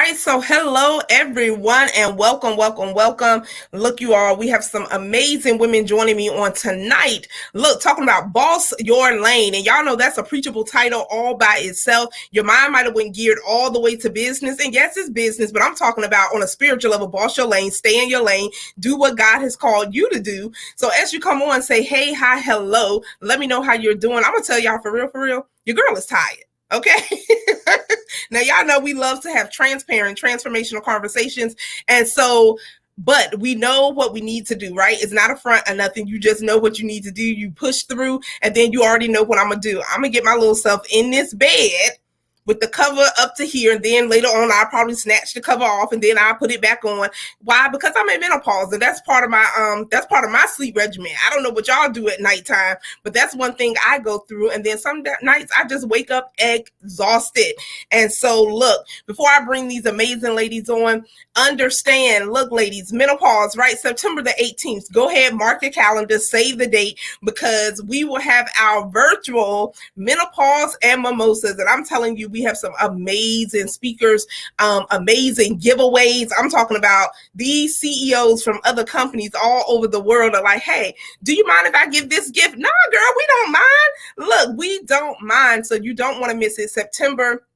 right, so hello everyone and welcome. Look, you all, we have some amazing women joining me on tonight. Look, talking about boss your lane, and y'all know that's a preachable title all by itself. Your mind might have went geared all the way to business, and yes, it's business, but I'm talking about on a spiritual level. Boss your lane, stay in your lane, do what God has called you to do. So as you come on, say hey, hi, hello, let me know how you're doing. I'm gonna tell y'all for real, your girl is tired. Okay. Now, y'all know we love to have transparent, transformational conversations. And so, but we know what we need to do, right? It's not a front or nothing. You just know what you need to do. You push through, and then you already know what I'm going to do. I'm going to get my little self in this bed with the cover up to here, and then later on I'll probably snatch the cover off and then I'll put it back on. Why? Because I'm in menopause, and that's part of my sleep regimen. I don't know what y'all do at nighttime, but that's one thing I go through. And then some nights I just wake up exhausted. And so look, before I bring these amazing ladies on, understand, look ladies, menopause, right? September the 18th. Go ahead, mark your calendar, save the date, because we will have our virtual menopause and mimosas. And I'm telling you, we have some amazing speakers, amazing giveaways. I'm talking about these CEOs from other companies all over the world are like, hey, do you mind if I give this gift? No, girl, we don't mind. Look, we don't mind. So you don't want to miss it. September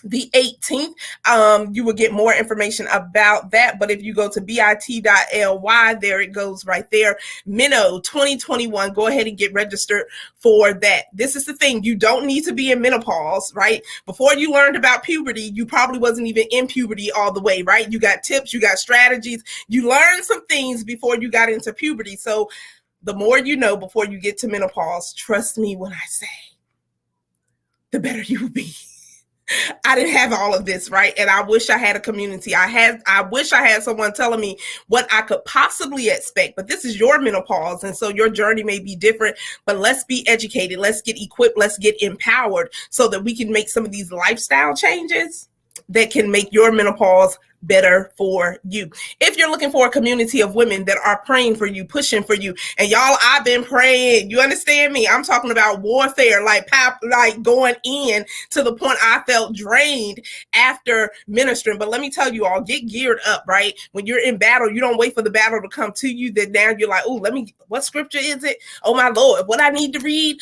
the 18th. You will get more information about that. But if you go to bit.ly, there it goes right there. Minnow 2021. Go ahead and get registered for that. This is the thing. You don't need to be in menopause, right? Before you learned about puberty, you probably wasn't even in puberty all the way, right? You got tips, you got strategies. You learned some things before you got into puberty. So the more you know before you get to menopause, trust me when I say, the better you will be. I didn't have all of this, right? And I wish I had a community. I wish I had someone telling me what I could possibly expect. But this is your menopause, and so your journey may be different. But let's be educated. Let's get equipped. Let's get empowered so that we can make some of these lifestyle changes that can make your menopause better for you. If you're looking for a community of women that are praying for you, pushing for you, and y'all, I've been praying. You understand me? I'm talking about warfare, like going in to the point I felt drained after ministering. But let me tell you all, get geared up, right? When you're in battle, you don't wait for the battle to come to you. Then now you're like, oh, what scripture is it? Oh my Lord, what I need to read?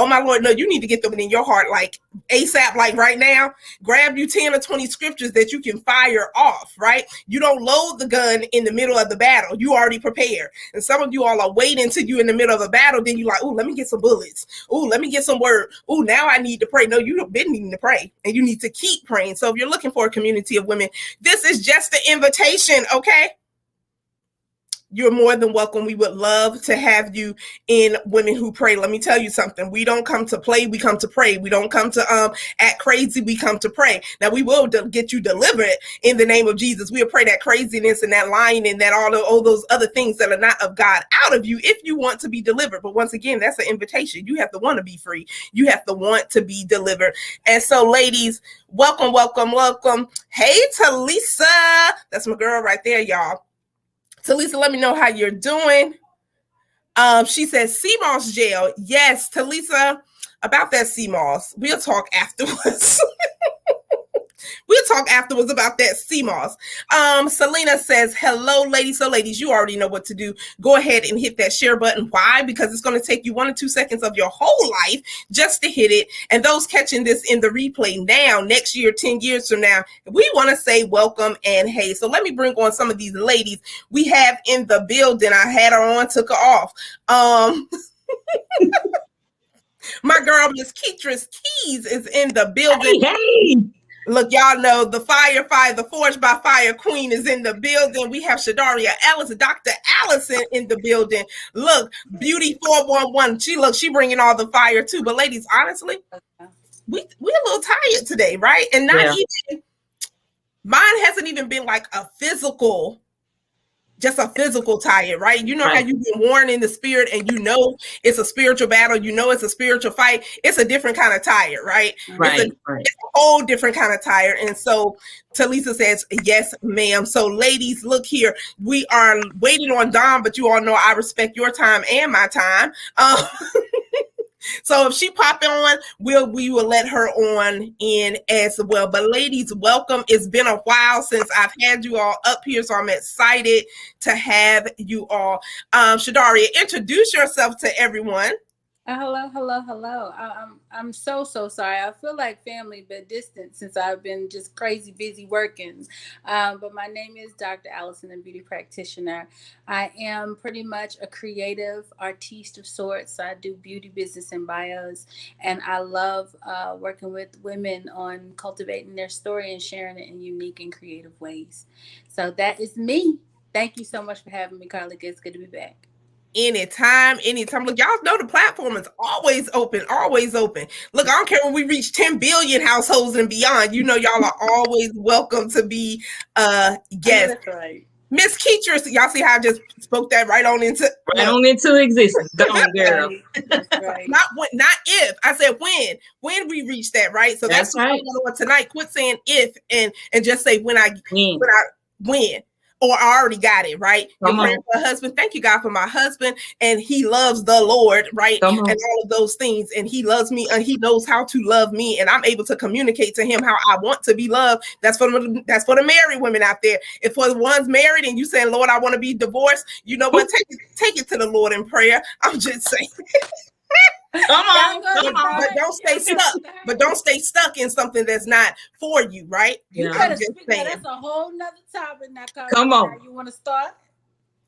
Oh my Lord, no, you need to get them in your heart like ASAP, like right now. Grab you 10 or 20 scriptures that you can fire off, right? You don't load the gun in the middle of the battle. You already prepared. And some of you all are waiting till you in the middle of a battle. Then you're like, oh, let me get some bullets. Oh, let me get some word. Oh, now I need to pray. No, you've been needing to pray, and you need to keep praying. So if you're looking for a community of women, this is just the invitation, okay? You're more than welcome. We would love to have you in Women Who Pray. Let me tell you something. We don't come to play. We come to pray. We don't come to act crazy. We come to pray. Now, we will get you delivered in the name of Jesus. We'll pray that craziness and that lying and that all those other things that are not of God out of you if you want to be delivered. But once again, that's an invitation. You have to want to be free. You have to want to be delivered. And so, ladies, welcome. Hey, Talisa. That's my girl right there, y'all. Talisa, let me know how you're doing. She says CMOS gel. Yes, Talisa, about that CMOS. We'll talk afterwards. We'll talk afterwards about that CMOS. Selena says, hello, ladies. So, ladies, you already know what to do. Go ahead and hit that share button. Why? Because it's going to take you 1 or 2 seconds of your whole life just to hit it. And those catching this in the replay now, next year, 10 years from now, we want to say welcome and hey. So let me bring on some of these ladies we have in the building. I had her on, took her off. My girl, Miss Keatrice Keys is in the building. Hey. Look, y'all know the the Forged by Fire Queen is in the building. We have Shadaria Allison, Dr. Allison in the building. Look, Beauty 411. She bringing all the fire too. But ladies, honestly, we're a little tired today, right? And not even, mine hasn't even been like just a physical tired, right? You know how you've been worn in the spirit and you know it's a spiritual battle, you know it's a spiritual fight. It's a different kind of tired, right? It's a whole different kind of tired. And so Talisa says, yes, ma'am. So ladies, look here. We are waiting on Dawn, but you all know I respect your time and my time. So if she pop on, we will let her on in as well. But ladies, welcome. It's been a while since I've had you all up here, so I'm excited to have you all. Shadaria, introduce yourself to everyone. Hello. I'm so sorry. I feel like family, but distant since I've been just crazy busy working. But my name is Dr. Allison, a beauty practitioner. I am pretty much a creative artiste of sorts. I do beauty business and bios, and I love working with women on cultivating their story and sharing it in unique and creative ways. So that is me. Thank you so much for having me, Carly. It's good to be back. Anytime. Look, y'all know the platform is always open. Look, I don't care when we reach 10 billion households and beyond. You know, y'all are always welcome to be guests. That's right. Miss Keatress, y'all see how I just spoke that right on into existence. Don't, girl. That's right. Not if. I said when we reach that, right? So that's what right. I'm going to tonight. Quit saying if and just say when. Or I already got it, right? You're praying for a husband. Thank you, God, for my husband. And he loves the Lord, right? And all of those things. And he loves me and he knows how to love me. And I'm able to communicate to him how I want to be loved. That's for the married women out there. If for the ones married and you saying, Lord, I want to be divorced, you know what? Take it to the Lord in prayer. I'm just saying. Come on. But don't stay stuck. But don't stay stuck in something that's not for you, right? You gotta speak that. That's a whole nother topic. Now, come on. You want to start?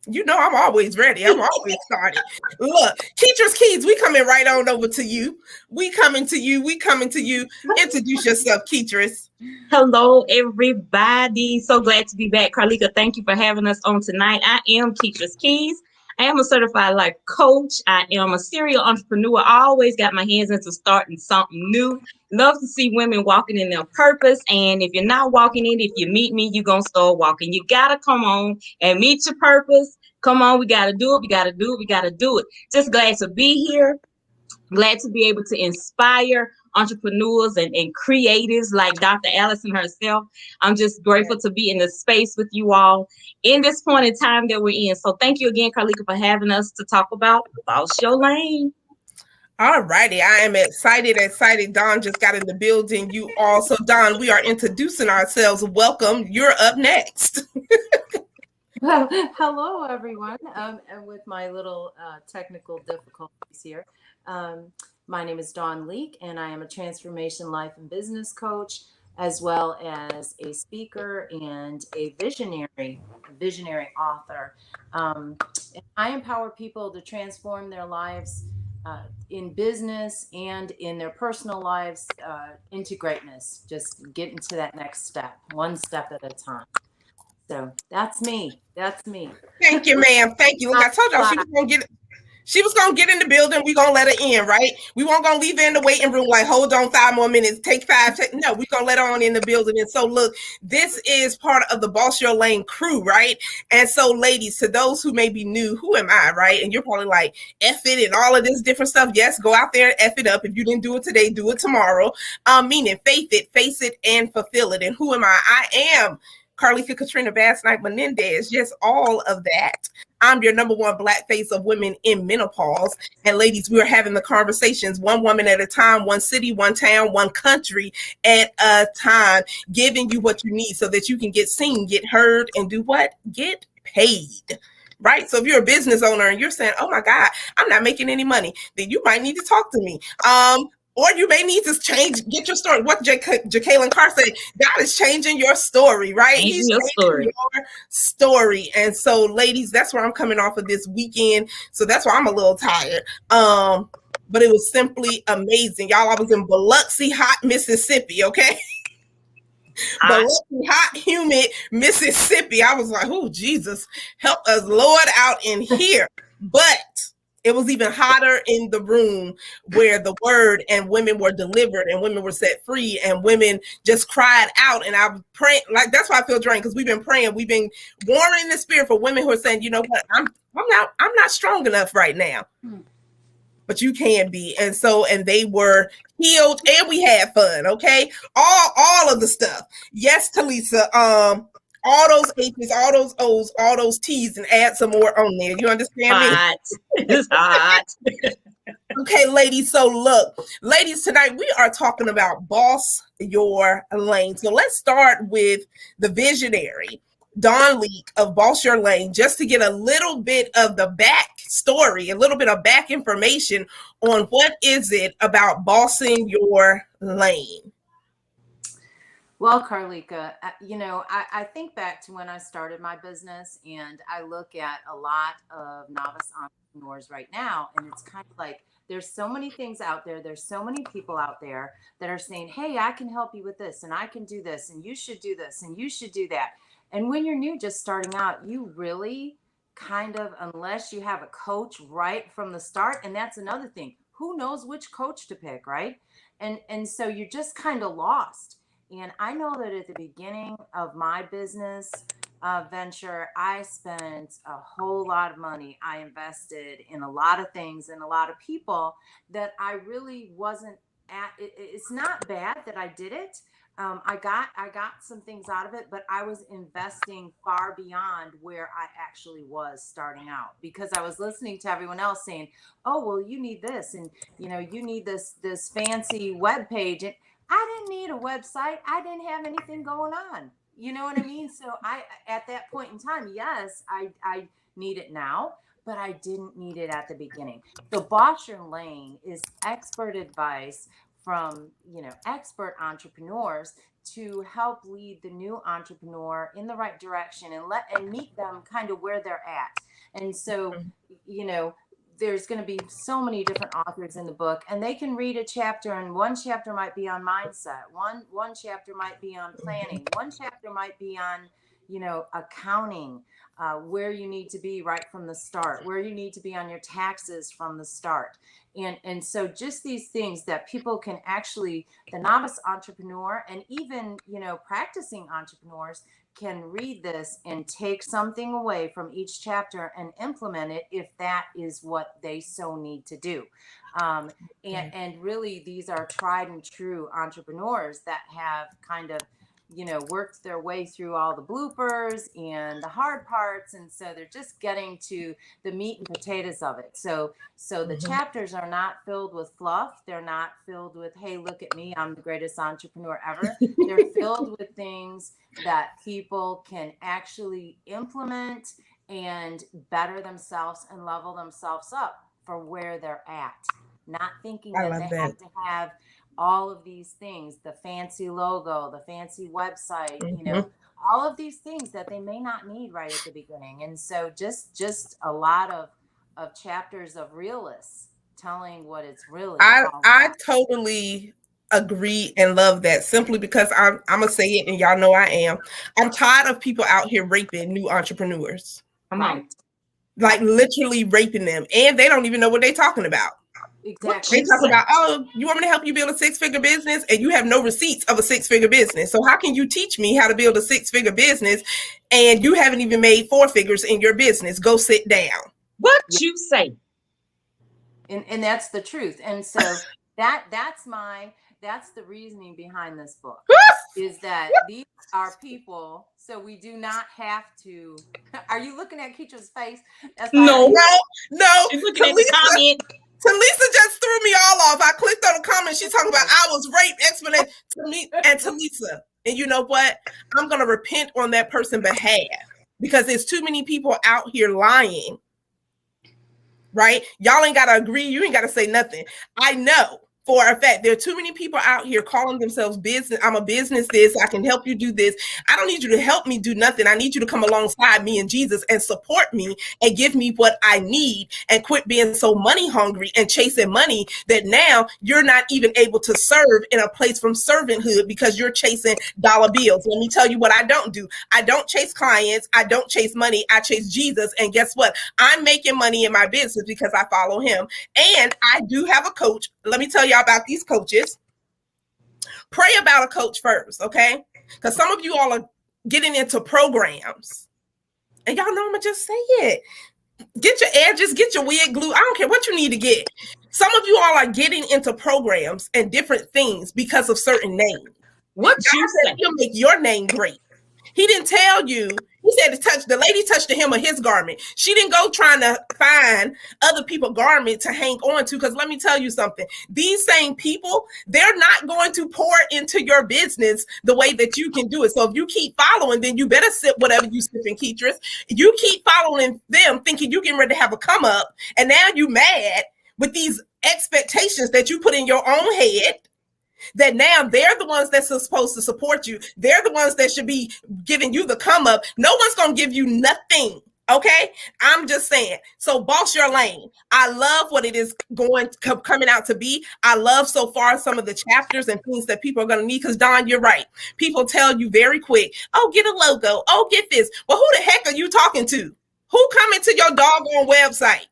You know I'm always ready. I'm always started. Look, Keatress Keys, we coming right on over to you. We coming to you. Introduce yourself, Keatress. Hello, everybody. So glad to be back. Carlika, thank you for having us on tonight. I am Keatress Keys. I am a certified life coach. I am a serial entrepreneur. I always got my hands into starting something new. Love to see women walking in their purpose. And if you're not walking in, if you meet me, you're going to start walking. You got to come on and meet your purpose. Come on, we got to do it. Just glad to be here. Glad to be able to inspire entrepreneurs and creatives like Dr. Allison herself. I'm just grateful to be in the space with you all in this point in time that we're in. So thank you again, Carlika, for having us to talk about Boss Your Lane. All righty. I am excited. Dawn just got in the building. You all. So Dawn, we are introducing ourselves. Welcome. You're up next. Well, hello, everyone. And with my little technical difficulties here. My name is Dawn Leek, and I am a transformation life and business coach, as well as a speaker and a visionary author. And I empower people to transform their lives in business and in their personal lives into greatness. Just getting to that next step, one step at a time. So that's me. Thank you, ma'am. Thank you. Look, I told y'all she was gonna get in the building. We're gonna let her in, right? We weren't gonna leave her in the waiting room like, hold on 5 more minutes, take 5. No, we're gonna let her on in the building. And so look, this is part of the Boss Your Lane crew, right? And so ladies, to those who may be new, who am I, right? And you're probably like, F it and all of this different stuff. Yes, go out there and F it up. If you didn't do it today, do it tomorrow. Meaning faith it, face it, and fulfill it. And who am I? I am Carlika Katrina Basnight-Menendez. Yes, all of that. I'm your number one black face of women in menopause. And ladies, we are having the conversations one woman at a time, one city, one town, one country at a time, giving you what you need so that you can get seen, get heard, and do what? Get paid. Right? So if you're a business owner and you're saying, oh my God, I'm not making any money, then you might need to talk to me. Or you may need to get your story. What Jacqueline Carr said, God is changing your story, right? He's changing your story. And so, ladies, that's where I'm coming off of this weekend. So that's why I'm a little tired. But it was simply amazing. Y'all, I was in Biloxi, hot Mississippi, okay? Biloxi, hot, humid Mississippi. I was like, oh, Jesus, help us, Lord, out in here. But it was even hotter in the room where the word and women were delivered and women were set free and women just cried out. And I was praying, like, that's why I feel drained, because we've been praying. We've been warring the spirit for women who are saying, you know what, I'm not strong enough right now. But you can be. And so, and they were healed and we had fun. Okay. All of the stuff. Yes, Talisa. All those H's, all those O's, all those T's, and add some more on there. You understand me? It's hot. Okay, ladies. So look, ladies, tonight we are talking about boss your lane. So let's start with the visionary, Don Leak of Boss Your Lane, just to get a little bit of the back story, a little bit of back information on what is it about bossing your lane. Well, Carlika, I think back to when I started my business, and I look at a lot of novice entrepreneurs right now, and it's kind of like there's so many things out there. There's so many people out there that are saying, hey, I can help you with this, and I can do this, and you should do this, and you should do that. And when you're new, just starting out, you really kind of, unless you have a coach right from the start, and that's another thing, who knows which coach to pick, right? And so you're just kind of lost. And I know that at the beginning of my business venture, I spent a whole lot of money. I invested in a lot of things and a lot of people that I really wasn't at. It's not bad that I did it. I got some things out of it, but I was investing far beyond where I actually was starting out, because I was listening to everyone else saying, "Oh, well, you need this, and you need this fancy web page." And I didn't need a website. I didn't have anything going on. You know what I mean? So at that point in time, yes, I need it now, but I didn't need it at the beginning. So Boss Your Lane is expert advice from, expert entrepreneurs to help lead the new entrepreneur in the right direction and meet them kind of where they're at. And so, there's going to be so many different authors in the book, and they can read a chapter, and one chapter might be on mindset. One chapter might be on planning. One chapter might be on, accounting, where you need to be right from the start, where you need to be on your taxes from the start. And so just these things that people can actually, the novice entrepreneur and even, practicing entrepreneurs can read this and take something away from each chapter and implement it if that is what they so need to do. And really, these are tried and true entrepreneurs that have kind of, worked their way through all the bloopers and the hard parts. And so they're just getting to the meat and potatoes of it. So the chapters are not filled with fluff. They're not filled with, hey, look at me, I'm the greatest entrepreneur ever. They're filled with things that people can actually implement and better themselves and level themselves up for where they're at. Not thinking that they have to have all of these things, the fancy logo, the fancy website, all of these things that they may not need right at the beginning. And so just a lot of chapters of realists telling what it's really all about. I totally agree and love that, simply because I'm gonna say it, and y'all know I am. I'm tired of people out here raping new entrepreneurs. Come on. Like literally raping them, and they don't even know what they're talking about. Exactly. They talk about, oh, you want me to help you build a 6-figure business, and you have no receipts of a 6-figure business. So how can you teach me how to build a 6-figure business and you haven't even made 4 figures in your business? Go sit down. What you say? And that's the truth. And so that's the reasoning behind this book is that these are people. So we do not have to. Are you looking at Keisha's face? No. She's looking at the comment. Talisa just threw me all off. I clicked on the comment. She's talking about I was raped, explanation to me and Talisa. And you know what? I'm going to repent on that person's behalf, because there's too many people out here lying. Right? Y'all ain't got to agree. You ain't got to say nothing. I know for a fact there are too many people out here calling themselves business. I'm a business this. I can help you do this. I don't need you to help me do nothing. I need you to come alongside me and Jesus and support me and give me what I need, and quit being so money hungry and chasing money that now you're not even able to serve in a place from servanthood because you're chasing dollar bills. Let me tell you what I don't do. I don't chase clients. I don't chase money. I chase Jesus. And guess what? I'm making money in my business because I follow him. And I do have a coach. Let me tell y'all about these coaches. Pray about a coach first, okay? Because some of you all are getting into programs, and y'all know I'm gonna just say it. Get your edges, get your wig glue. I don't care what you need to get. Some of you all are getting into programs and different things because of certain names. What God you said say? he'll make your name great. He didn't tell you. He He said the lady touched the hem of his garment. She didn't go trying to find other people's garment to hang on to. Because let me tell you something, these same people, they're not going to pour into your business the way that you can do it. So if you keep following, then you better sip whatever you sip in, Ketris. You keep following them thinking you getting ready to have a come up, and now you mad with these expectations that you put in your own head, that now they're the ones that's supposed to support you. They're the ones that should be giving you the come up. No one's going to give you nothing. Okay. I'm just saying. So boss your lane. I love what it is coming out to be. I love so far some of the chapters and things that people are going to need. Because Don, you're right. People tell you very quick, oh, get a logo. Oh, get this. Well, who the heck are you talking to? Who coming to your doggone website?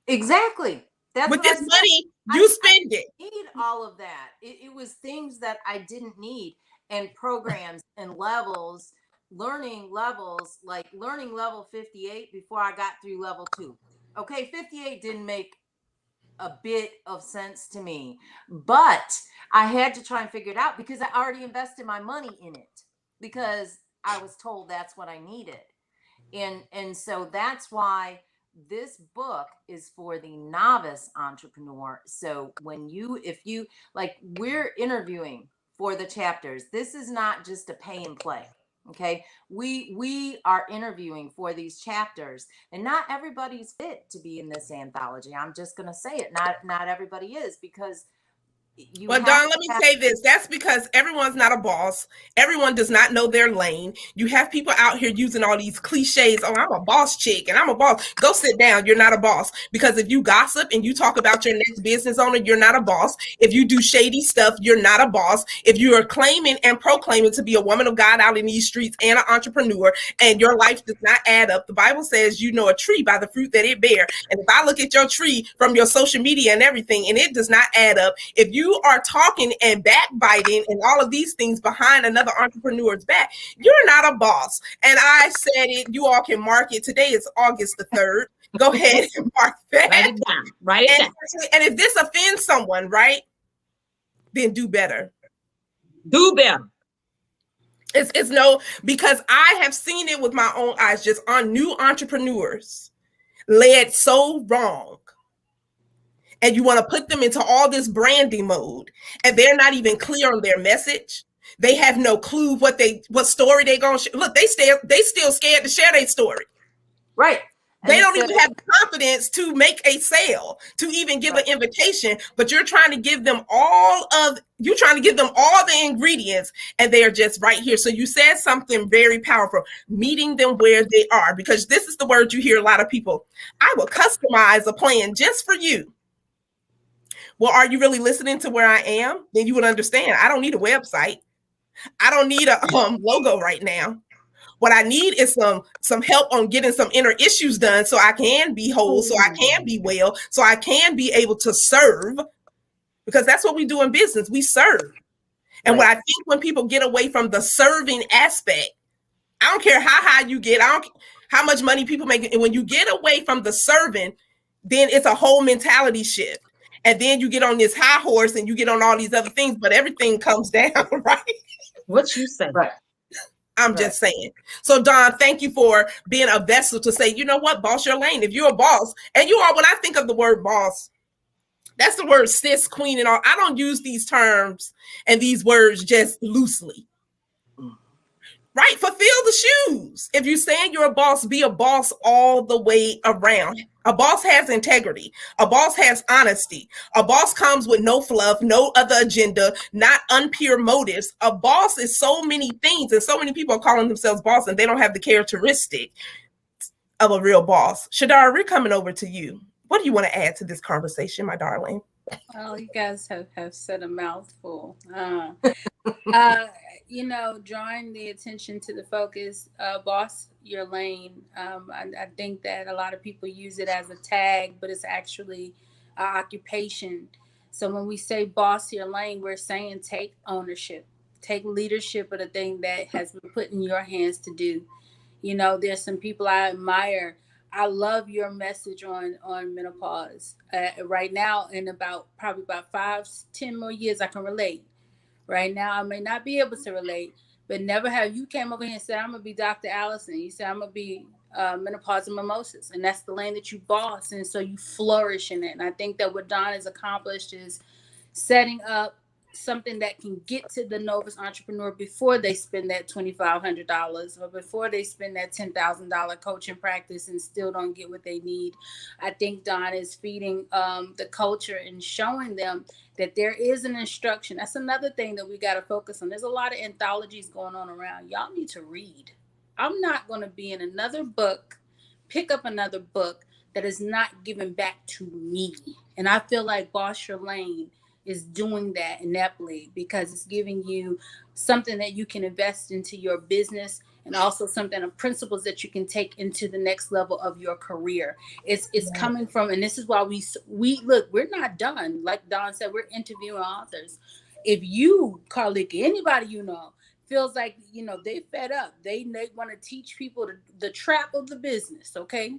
Exactly. That's with this money, you spend it. I need all of that. It was things that I didn't need, and programs and levels, learning levels, like learning level 58 before I got through level 2. Okay, 58 didn't make a bit of sense to me, but I had to try and figure it out because I already invested my money in it because I was told that's what I needed. And so that's why this book is for the novice entrepreneur. So if you like, we're interviewing for the chapters. This is not just a pay and play. Okay. We are interviewing for these chapters, and not everybody's fit to be in this anthology. I'm just going to say it. Not everybody is, because well, Don, let me say this. That's because everyone's not a boss. Everyone does not know their lane. You have people out here using all these cliches. Oh, I'm a boss chick and I'm a boss. Go sit down. You're not a boss. Because if you gossip and you talk about your next business owner, you're not a boss. If you do shady stuff, you're not a boss. If you are claiming and proclaiming to be a woman of God out in these streets and an entrepreneur, and your life does not add up, the Bible says you know a tree by the fruit that it bear. And if I look at your tree from your social media and everything, and it does not add up, if you are talking and backbiting and all of these things behind another entrepreneur's back, you're not a boss. And I said it. You all can mark it. Today is August the 3rd. Go ahead and mark that. Write it down. Write it down. And if this offends someone, right, then do better. Do better. It's no, because I have seen it with my own eyes, just on new entrepreneurs led so wrong. And you want to put them into all this branding mode, and they're not even clear on their message. They have no clue what story they gonna look. They still scared to share their story. Right. They don't even have the confidence to make a sale, to even give an invitation. But you're trying to give them all the ingredients, and they are just right here. So you said something very powerful, meeting them where they are, because this is the word you hear a lot of people. I will customize a plan just for you. Well, are you really listening to where I am? Then you would understand. I don't need a website. I don't need a logo right now. What I need is some help on getting some inner issues done so I can be whole, so I can be well, so I can be able to serve, because that's what we do in business. We serve. And what I think when people get away from the serving aspect, I don't care how high you get, I don't how much money people make. And when you get away from the serving, then it's a whole mentality shift. And then you get on this high horse and you get on all these other things, but everything comes down, right? What you say? Right. I'm just saying. So, Don, thank you for being a vessel to say, you know what, boss your lane. If you're a boss, and you are, when I think of the word boss, that's the word sis, queen, and all. I don't use these terms and these words just loosely. Right? Fulfill the shoes. If you're saying you're a boss, be a boss all the way around. A boss has integrity. A boss has honesty. A boss comes with no fluff, no other agenda, not unpure motives. A boss is so many things, and so many people are calling themselves boss, and they don't have the characteristic of a real boss. Shadara, we're coming over to you. What do you want to add to this conversation, my darling? Oh, you guys have said a mouthful. Drawing the attention to the focus, boss your lane. I think that a lot of people use it as a tag, but it's actually an occupation. So when we say boss your lane, we're saying take ownership, take leadership of the thing that has been put in your hands to do. There's some people I admire. I love your message on menopause. Right now, in probably about 5-10 more years, I can relate. Right now, I may not be able to relate, but never have you came over here and said, I'm gonna be Dr. Allison. You said I'm gonna be menopause and mimosas, and that's the lane that you boss, and so you flourish in it. And I think that what Don has accomplished is setting up something that can get to the novice entrepreneur before they spend that $2,500 or before they spend that $10,000 coaching practice and still don't get what they need. I think Don is feeding the culture and showing them that there is an instruction. That's another thing that we got to focus on. There's a lot of anthologies going on around. Y'all need to read. I'm not going to be in another book, pick up another book that is not given back to me. And I feel like Boss Your Lane is doing that ineptly, because it's giving you something that you can invest into your business, and also something of principles that you can take into the next level of your career. It's coming from, and this is why we look, we're not done. Like Don said, we're interviewing authors. If you, Carlika, anybody you know, feels like, you know, they fed up, they want to teach people the trap of the business, okay?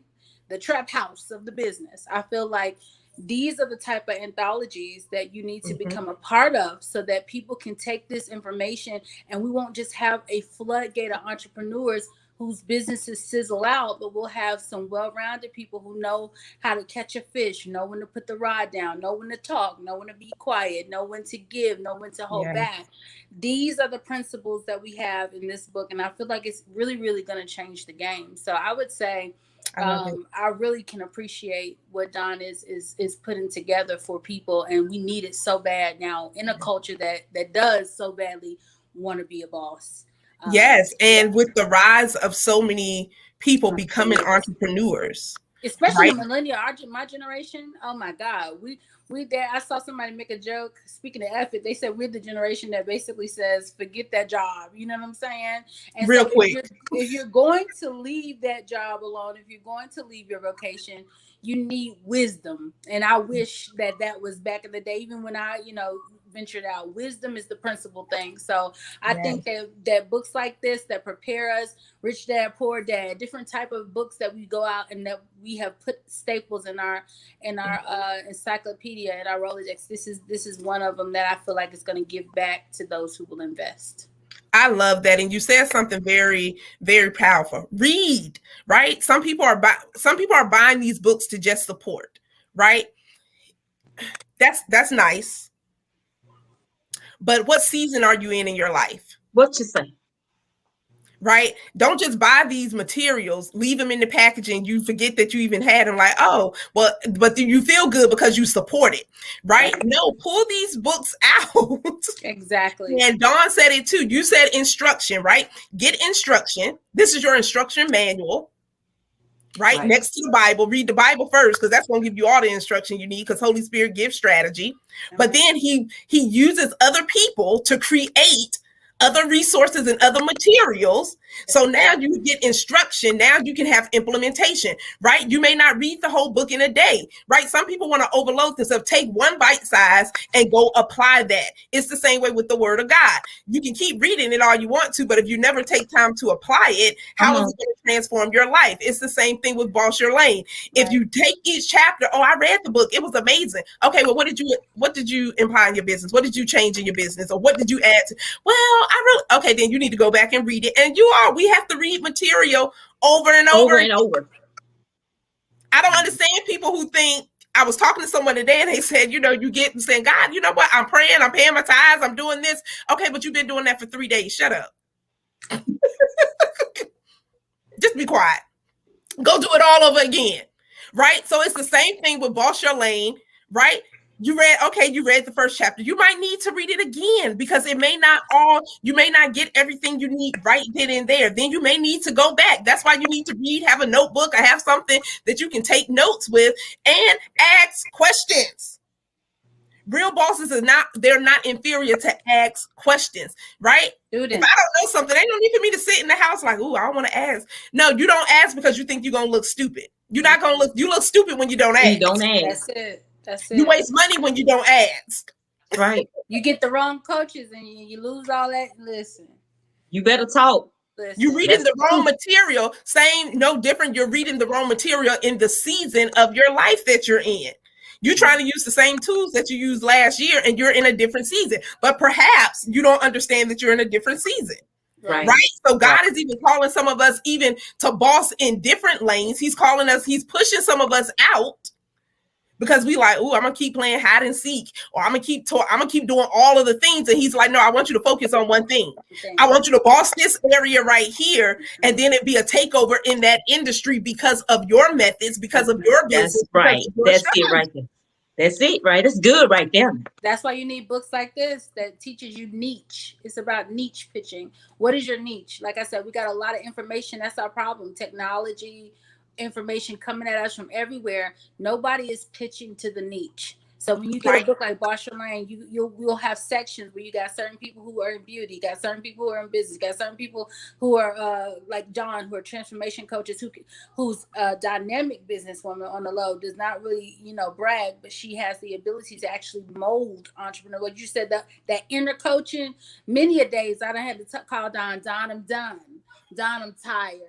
The trap house of the business. I feel like these are the type of anthologies that you need to become a part of, so that people can take this information, and we won't just have a floodgate of entrepreneurs whose businesses sizzle out, but we'll have some well-rounded people who know how to catch a fish, know when to put the rod down, know when to talk, know when to be quiet, know when to give, know when to hold back. These are the principles that we have in this book, and I feel like it's really, really going to change the game. So I would say, I really can appreciate what Don is putting together for people, and we need it so bad now in a culture that does so badly want to be a boss. Yes, and with the rise of so many people becoming entrepreneurs, especially the millennial, my generation. Oh my God, we there. I saw somebody make a joke. Speaking of effort, they said we're the generation that basically says, "Forget that job." You know what I'm saying? And real so quick, if you're going to leave that job alone, if you're going to leave your vocation, you need wisdom. And I wish that was back in the day, even when I, ventured out. Wisdom is the principal thing. So I think that books like this that prepare us, Rich Dad, Poor Dad, different type of books that we go out and that we have put staples in our encyclopedia and our Rolodex. This is one of them that I feel like is going to give back to those who will invest. I love that. And you said something very, very powerful. Read, right? Some people are buying these books to just support, right? That's nice. But what season are you in your life? What you say? Right? Don't just buy these materials, leave them in the packaging. You forget that you even had them. Like, oh, well, but you feel good because you support it, right? No, pull these books out. Exactly. And Dawn said it too. You said instruction, right? Get instruction. This is your instruction manual. Right next to the Bible. Read the Bible first, because that's going to give you all the instruction you need, because Holy Spirit gives strategy. But then he uses other people to create other resources and other materials. So now you get instruction. Now you can have implementation, right? You may not read the whole book in a day, right? Some people want to overload this up. Take one bite size and go apply that. It's the same way with the Word of God. You can keep reading it all you want to, but if you never take time to apply it, how is it going to transform your life? It's the same thing with Boss Your Lane. If you take each chapter, I read the book, it was amazing. Okay, well, what did you imply in your business? What did you change in your business? Or what did you add to? Well, okay, then you need to go back and read it. And we have to read material over and over. I don't understand people who think, I was talking to someone today and they said, you get saying, God, you know what? I'm praying, I'm paying my tithes, I'm doing this. Okay, but you've been doing that for 3 days. Shut up. Just be quiet. Go do it all over again. Right? So it's the same thing with Boss Your Lane, right? You read the first chapter. You might need to read it again, because you may not get everything you need right then and there. Then you may need to go back. That's why you need to read, have a notebook, or have something that you can take notes with, and ask questions. Real bosses they're not inferior to ask questions, right? If I don't know something, ain't no need for me to sit in the house like, ooh, I don't want to ask. No, you don't ask because you think you're going to look stupid. You're not going to look, you look stupid when you don't ask. You don't ask. That's it. You waste money when you don't ask. Right. You get the wrong coaches and you lose all that. Listen. You better talk. You're reading the wrong material. No different. You're reading the wrong material in the season of your life that you're in. You're trying to use the same tools that you used last year, and you're in a different season. But perhaps you don't understand that you're in a different season. Right. Right. So God Right. is even calling some of us even to boss in different lanes. He's calling us, he's pushing some of us out because we like, oh, I'm gonna keep playing hide and seek, or I'm gonna keep doing all of the things. And he's like, no, I want you to focus on one thing. I want you to boss this area right here, and then it be a takeover in that industry because of your methods, because of your business. That's right. That's it right there. That's it, right? That's good right there. That's why you need books like this that teaches you niche. It's about niche pitching. What is your niche? Like I said, we got a lot of information. That's our problem. Technology, information coming at us from everywhere. Nobody is pitching to the niche. So when you get a book like Boss Your Lane, you'll have sections where you got certain people who are in beauty, you got certain people who are in business, you got certain people who are like Dawn, who are transformation coaches, who's a dynamic businesswoman on the low, does not really, brag, but she has the ability to actually mold entrepreneur. What you said, that inner coaching, many a days I done had to call Dawn, I'm done. Dawn, I'm tired.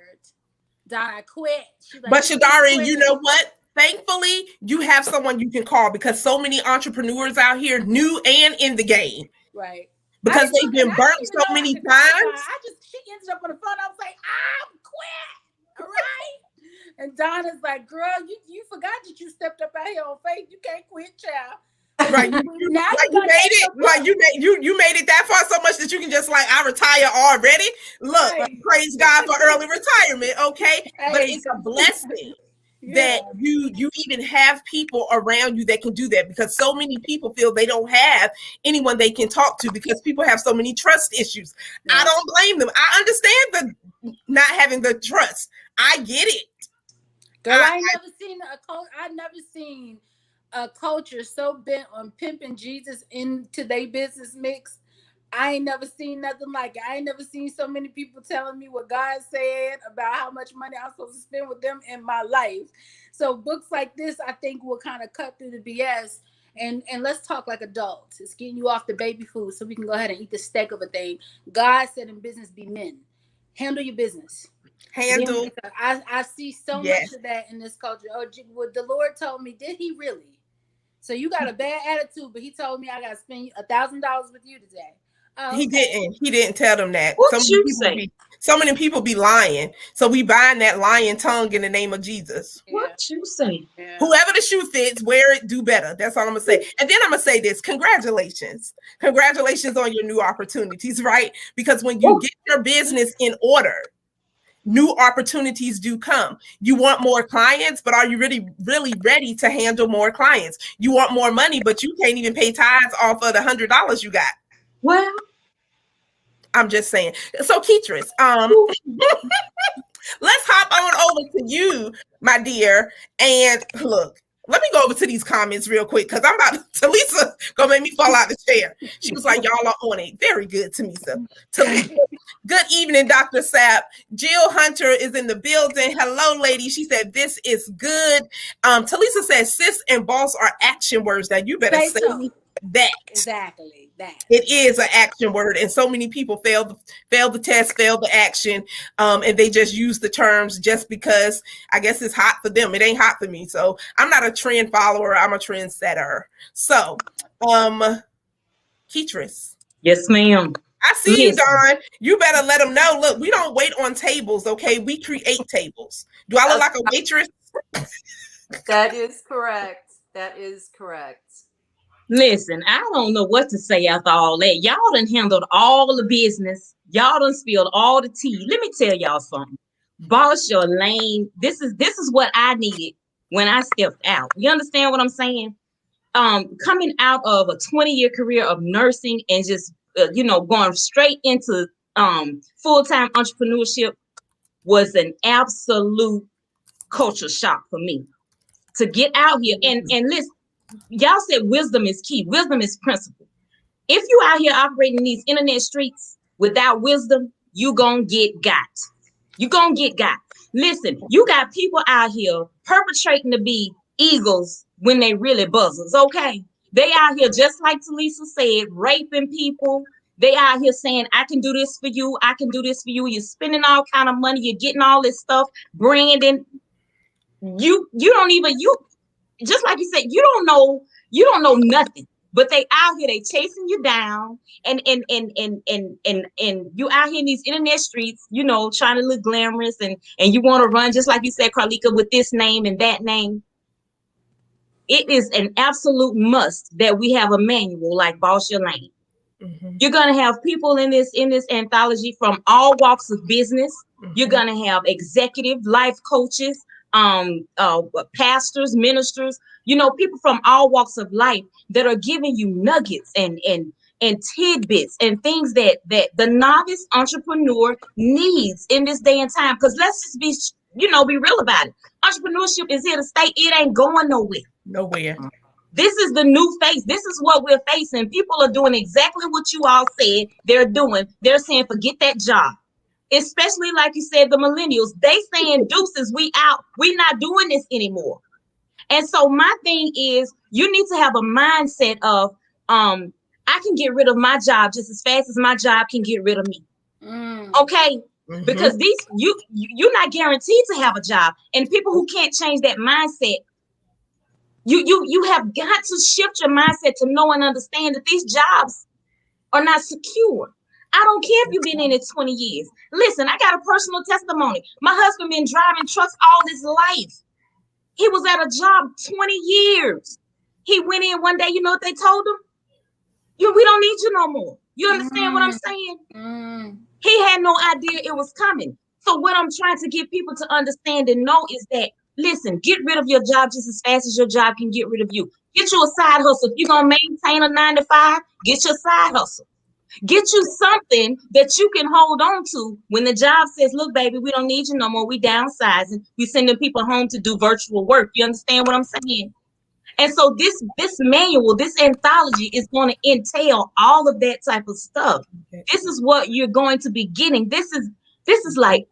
Dawn, I quit. Like, but Shadari, you know what? Thankfully, you have someone you can call, because so many entrepreneurs out here, new and in the game. Right. Because they've been burnt so many times. She ended up on the phone. I was like, I'm quit. All right. And Donna's like, girl, you forgot that you stepped up out here on faith. You can't quit, child. Right. You made it. Like you made it that far so much that you can just like, I retire already. Look, praise God for early retirement. Okay. But it's a blessing. That you even have people around you that can do that, because so many people feel they don't have anyone they can talk to because people have so many trust issues. I don't blame them. I understand the not having the trust. I get it. Girl, I've never seen a culture so bent on pimping Jesus into their business mix. I ain't never seen nothing like it. I ain't never seen so many people telling me what God said about how much money I'm supposed to spend with them in my life. So books like this, I think, will kind of cut through the BS. And let's talk like adults. It's getting you off the baby food so we can go ahead and eat the steak of a thing. God said in business, be men. Handle your business. I see so much of that in this culture. Oh, what the Lord told me, did he really? So you got a bad attitude, but he told me I got to spend $1,000 with you today. He didn't tell them that. So many people be lying. So we bind that lying tongue in the name of Jesus. What you say? Yeah. Whoever the shoe fits, wear it, do better. That's all I'm gonna say. And then I'm gonna say this: congratulations on your new opportunities, right? Because when you get your business in order, new opportunities do come. You want more clients, but are you really, really ready to handle more clients? You want more money, but you can't even pay tithes off of the $100 you got. Well, I'm just saying. So, Ketris, let's hop on over to you, my dear. And look, let me go over to these comments real quick, because Talisa gonna make me fall out the chair. She was like, y'all are on it. Very good, Talisa. Good evening, Dr. Sapp. Jill Hunter is in the building. Hello, lady. She said, this is good. Talisa says, sis and boss are action words. Now, you better say that. Exactly. That. It is an action word, and so many people fail the test, fail the action, and they just use the terms just because I guess it's hot for them. It ain't hot for me. So I'm not a trend follower. I'm a trend setter. So, Ketris. Yes, ma'am. I see you, Dawn. You better let them know. Look, we don't wait on tables, okay? We create tables. Do I look like a waitress? That is correct. That is correct. Listen, I don't know what to say after all that. Y'all done handled all the business. Y'all done spilled all the tea. Let me tell y'all something. Boss your lane. This is what I needed when I stepped out. You understand what I'm saying? Coming out of a 20-year career of nursing and just going straight into full-time entrepreneurship was an absolute culture shock for me. To get out here and listen. Y'all said wisdom is key. Wisdom is principle. If you out here operating these internet streets without wisdom, you gonna get got. You gonna get got. Listen, you got people out here perpetrating to be eagles when they really buzzers, okay? They out here, just like Talisa said, raping people. They out here saying, I can do this for you. I can do this for you. You're spending all kind of money. You're getting all this stuff. Branding. You don't even, just like you said, you don't know nothing. but they out here, they chasing you down, and you out here in these internet streets, you know, trying to look glamorous, and you want to run, just like you said, Carlika, with this name and that name. It is an absolute must that we have a manual like Boss Your Lane. Mm-hmm. You're gonna have people in this anthology from all walks of business. Mm-hmm. You're gonna have executive life coaches, pastors, ministers, you know, people from all walks of life that are giving you nuggets and tidbits and things that the novice entrepreneur needs in this day and time. Because let's just be real about it. Entrepreneurship is here to stay. It ain't going nowhere. Nowhere. This is the new face. This is what we're facing. People are doing exactly what you all said they're doing. They're saying, forget that job. Especially like you said, the millennials, they saying deuces, we out. We're not doing this anymore. And so my thing is, you need to have a mindset of, I can get rid of my job just as fast as my job can get rid of me. Okay? Mm-hmm. Because you're not guaranteed to have a job. And people who can't change that mindset, you have got to shift your mindset to know and understand that these jobs are not secure. I don't care if you've been in it 20 years. Listen, I got a personal testimony. My husband been driving trucks all his life. He was at a job 20 years. He went in one day, you know what they told him? We don't need you no more. You understand what I'm saying? He had no idea it was coming. So what I'm trying to get people to understand and know is that, listen, get rid of your job just as fast as your job can get rid of you. Get you a side hustle. If you're going to maintain a 9 to 5, get your side hustle. Get you something that you can hold on to when the job says, look, baby, we don't need you no more. We downsizing. We sending people home to do virtual work. You understand what I'm saying? And so this manual, this anthology is going to entail all of that type of stuff. Okay. This is what you're going to be getting. This is like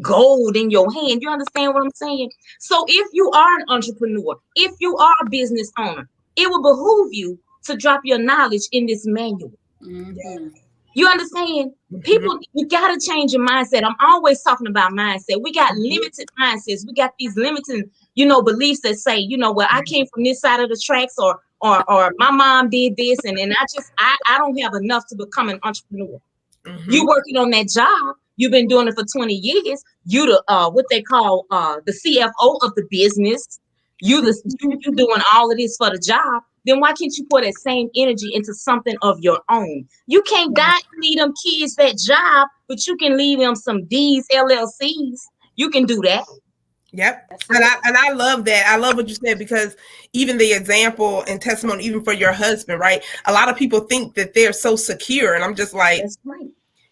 gold in your hand. You understand what I'm saying? So if you are an entrepreneur, if you are a business owner, it will behoove you to drop your knowledge in this manual. Mm-hmm. You understand? Mm-hmm. People, you got to change your mindset. I'm always talking about mindset. We got limited mindsets. We got these limited, beliefs that say, well, I came from this side of the tracks, or my mom did this, and I don't have enough to become an entrepreneur. Mm-hmm. You working on that job. You've been doing it for 20 years. You the what they call the CFO of the business. You doing all of this for the job. Then why can't you pour that same energy into something of your own? You can't leave them kids that job, but you can leave them some D's, LLCs. You can do that. Yep. And I love that. I love what you said, because even the example and testimony, even for your husband, right? A lot of people think that they're so secure. And I'm just like, that's right.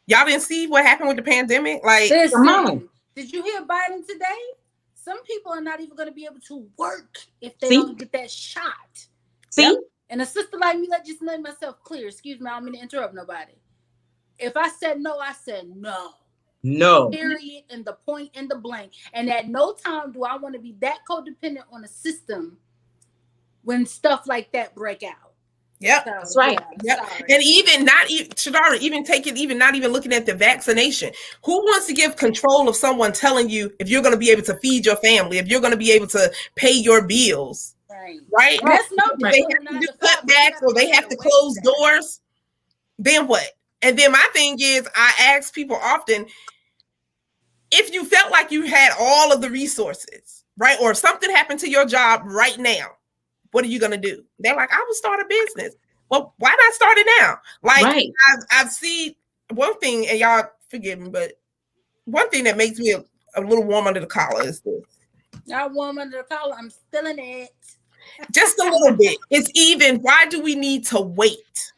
Y'all didn't see what happened with the pandemic? Like, listen, did you hear Biden today? Some people are not even going to be able to work if they don't get that shot. See? Yep. And a sister like me, let myself clear. Excuse me, I don't mean to interrupt nobody. If I said no, I said no. No. Period, and the point and the blank. And at no time do I want to be that codependent on a system when stuff like that break out. Yep. That's right. Yeah, yep. And even Shadara, not even looking at the vaccination. Who wants to give control of someone telling you if you're going to be able to feed your family, if you're going to be able to pay your bills? Right. That's no different. They have to do cutbacks, or they have to close doors. Then what? And then my thing is, I ask people often, if you felt like you had all of the resources, right, or if something happened to your job right now, what are you going to do? They're like, I would start a business. Well, why not start it now? Like, right. I've seen one thing, and y'all forgive me, but one thing that makes me a little warm under the collar is this. Not warm under the collar. I'm feeling it. Just a little bit. It's even, why do we need to wait?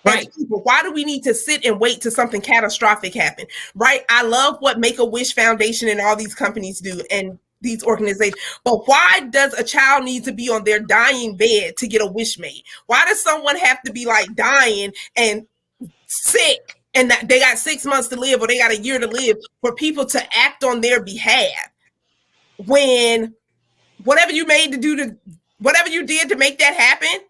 Right. People, why do we need to sit and wait till something catastrophic happen? Right. I love what Make-A-Wish Foundation and all these companies do, and these organizations. But why does a child need to be on their dying bed to get a wish made? Why does someone have to be like dying and sick, and that they got 6 months to live, or they got a year to live, for people to act on their behalf, when whatever you did to make that happen,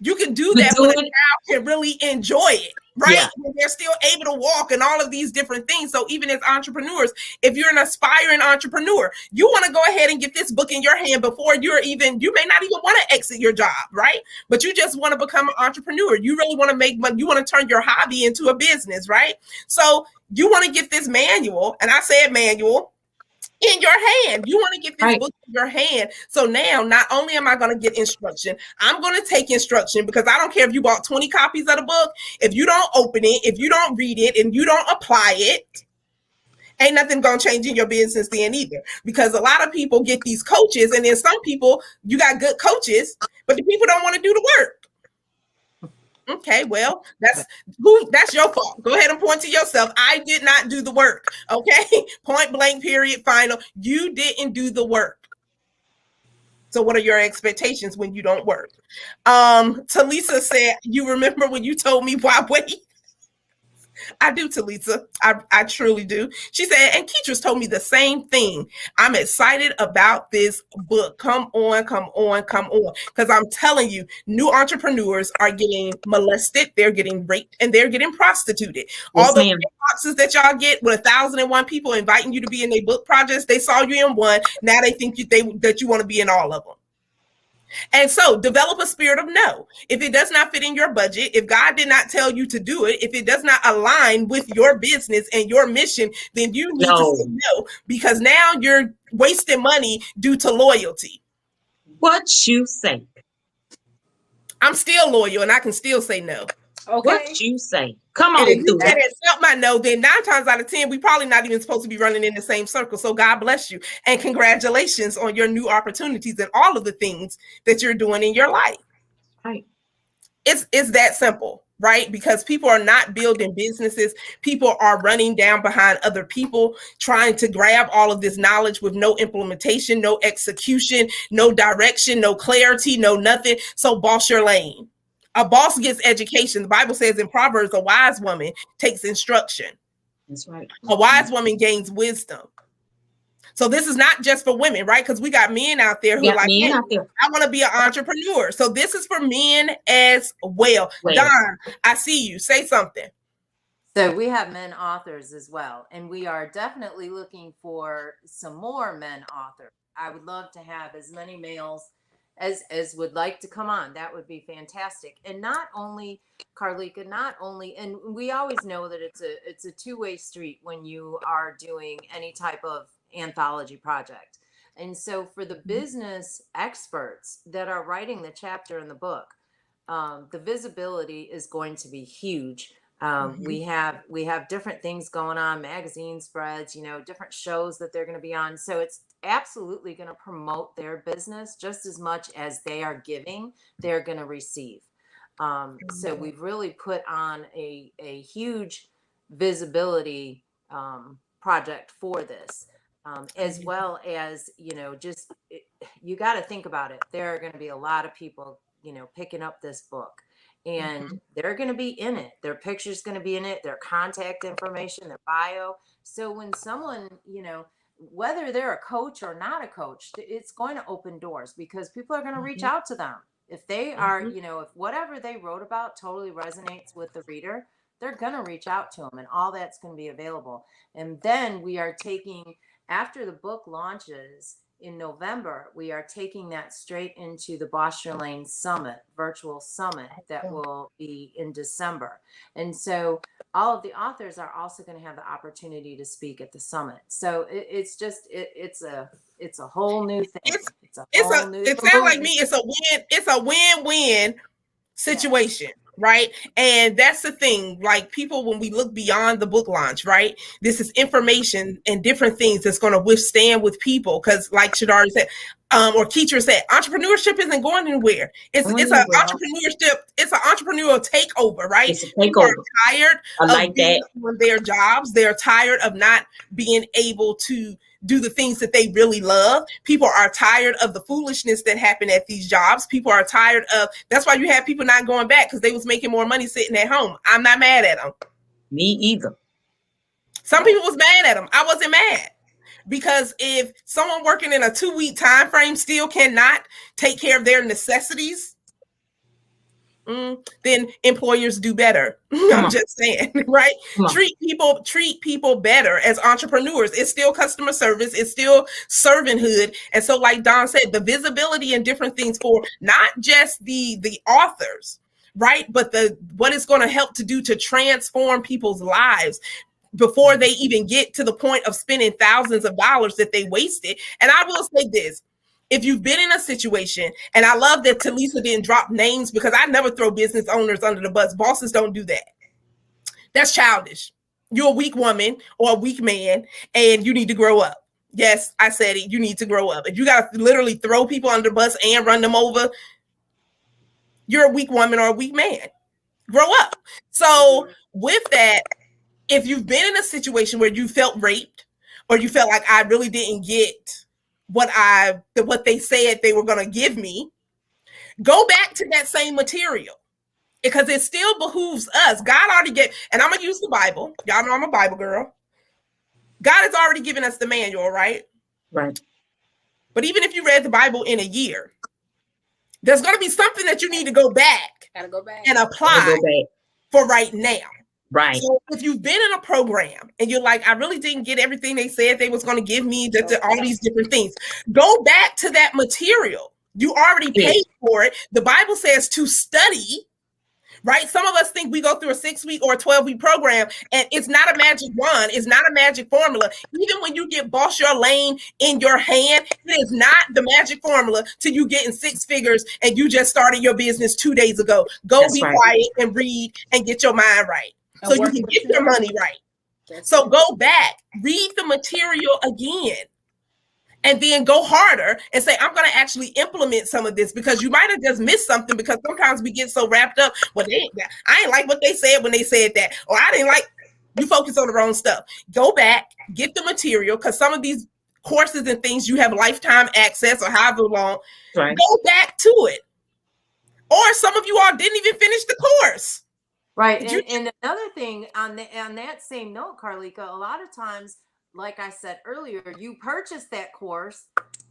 you can do that when a child can really enjoy it, right? Yeah. They're still able to walk and all of these different things. So even as entrepreneurs, if you're an aspiring entrepreneur, you want to go ahead and get this book in your hand before you may not even want to exit your job, right? But you just want to become an entrepreneur. You really want to make money. You want to turn your hobby into a business, right? So you want to get this manual, and I said manual, in your hand. You want to get this book in your hand. So now, not only am I going to get instruction, I'm going to take instruction, because I don't care if you bought 20 copies of the book. If you don't open it, if you don't read it, and you don't apply it, ain't nothing going to change in your business then either. Because a lot of people get these coaches, and then some people, you got good coaches, but the people don't want to do the work. Okay, well, that's your fault. Go ahead and point to yourself. I did not do the work. Okay, point blank, period, final. You didn't do the work. So what are your expectations when you don't work? Talisa said, you remember when you told me why wait? I do, Talisa. I truly do. She said, and Keatrice told me the same thing. I'm excited about this book. Come on. Because I'm telling you, new entrepreneurs are getting molested, they're getting raped, and they're getting prostituted. Yes, all those boxes that y'all get with 1,001 people inviting you to be in their book projects, they saw you in one. Now they think that you want to be in all of them. And so develop a spirit of no. If it does not fit in your budget, if God did not tell you to do it, if it does not align with your business and your mission, then you need to say no, because now you're wasting money due to loyalty. What you say? I'm still loyal and I can still say no. Okay. What you say? Come on, and if you can't accept my no, then 9 times out of 10, we probably not even supposed to be running in the same circle. So God bless you. And congratulations on your new opportunities and all of the things that you're doing in your life. Right. It's that simple, right? Because people are not building businesses. People are running down behind other people, trying to grab all of this knowledge with no implementation, no execution, no direction, no clarity, no nothing. So boss your lane. A boss gets education. The Bible says in Proverbs, a wise woman takes instruction. That's right. A wise woman gains wisdom. So this is not just for women, right? Because we got men out there who like, hey, I want to be an entrepreneur. So this is for men as well. Don, I see you. Say something. So we have men authors as well. And we are definitely looking for some more men authors. I would love to have as many males as would like to come on. That would be fantastic. And not only, Carlika, and we always know that it's a two-way street when you are doing any type of anthology project. And so for the business experts that are writing the chapter in the book, the visibility is going to be huge. We have different things going on, magazine spreads, different shows that they're going to be on. So it's absolutely going to promote their business just as much as they are giving, they're going to receive. So we've really put on a huge visibility project for this, as well as, you got to think about it. There are going to be a lot of people, picking up this book. And they're going to be in it. Their picture's going to be in it, their contact information, their bio. So when someone, whether they're a coach or not a coach, it's going to open doors because people are going to reach out to them. If they are, if whatever they wrote about totally resonates with the reader, they're going to reach out to them, and all that's going to be available. And then we are taking, after the book launches in November, we are taking that straight into the Boss Your Lane Summit, virtual summit that will be in December. And so all of the authors are also going to have the opportunity to speak at the summit. So it's a whole new thing. It sounds like me. It's a win-win situation. Right. And that's the thing, like people, when we look beyond the book launch, right, this is information and different things that's going to withstand with people. Because like Shadari said, or Keatrice said, entrepreneurship isn't going anywhere. It's an entrepreneurship. It's an entrepreneurial takeover, right? It's a takeover. People are tired of being on their jobs. They're tired of not being able to do the things that they really love. People are tired of the foolishness that happened at these jobs. People are tired of, that's why you have people not going back, because they was making more money sitting at home. I'm not mad at them. Me either. Some people was mad at them. I wasn't mad. Because if someone working in a 2-week time frame still cannot take care of their necessities, then employers do better. Come I'm on. just saying, right? Come on. Treat people better as entrepreneurs. It's still customer service. It's still servanthood. And so, like Don said, the visibility and different things for not just the authors, right? But what it's going to help to do to transform people's lives before they even get to the point of spending thousands of dollars that they wasted. And I will say this. If you've been in a situation, and I love that Talisa didn't drop names, because I never throw business owners under the bus. Bosses don't do that. That's childish. You're a weak woman or a weak man, and you need to grow up. Yes, I said it. You need to grow up. If you got to literally throw people under the bus and run them over, you're a weak woman or a weak man. Grow up. So with that, if you've been in a situation where you felt raped, or you felt like I really didn't get what they said they were going to give me, go back to that same material, because it still behooves us. God already gave, and I'm going to use the Bible. Y'all know I'm a Bible girl. God has already given us the manual, right? Right. But even if you read the Bible in a year, there's going to be something that you need to go back, and apply for right now. Right. So if you've been in a program and you're like, I really didn't get everything they said they was going to give me, all these different things, go back to that material. You already paid for it. The Bible says to study, right? Some of us think we go through a 6-week or a 12-week program, and it's not a magic wand. It's not a magic formula. Even when you get Boss Your Lane in your hand, it is not the magic formula till you get in 6 figures and you just started your business 2 days ago. Go be quiet and read and get your mind right, so you can get your money right. So go back, read the material again, and then go harder and say, I'm going to actually implement some of this, because you might have just missed something, because sometimes we get so wrapped up. Well, I ain't like what they said when they said that, or I didn't like, you focus on the wrong stuff. Go back, get the material, because some of these courses and things, you have lifetime access or however long. Right. Go back to it. Or some of you all didn't even finish the course. Right. And another thing on that same note, Carlika, a lot of times, like I said earlier, you purchase that course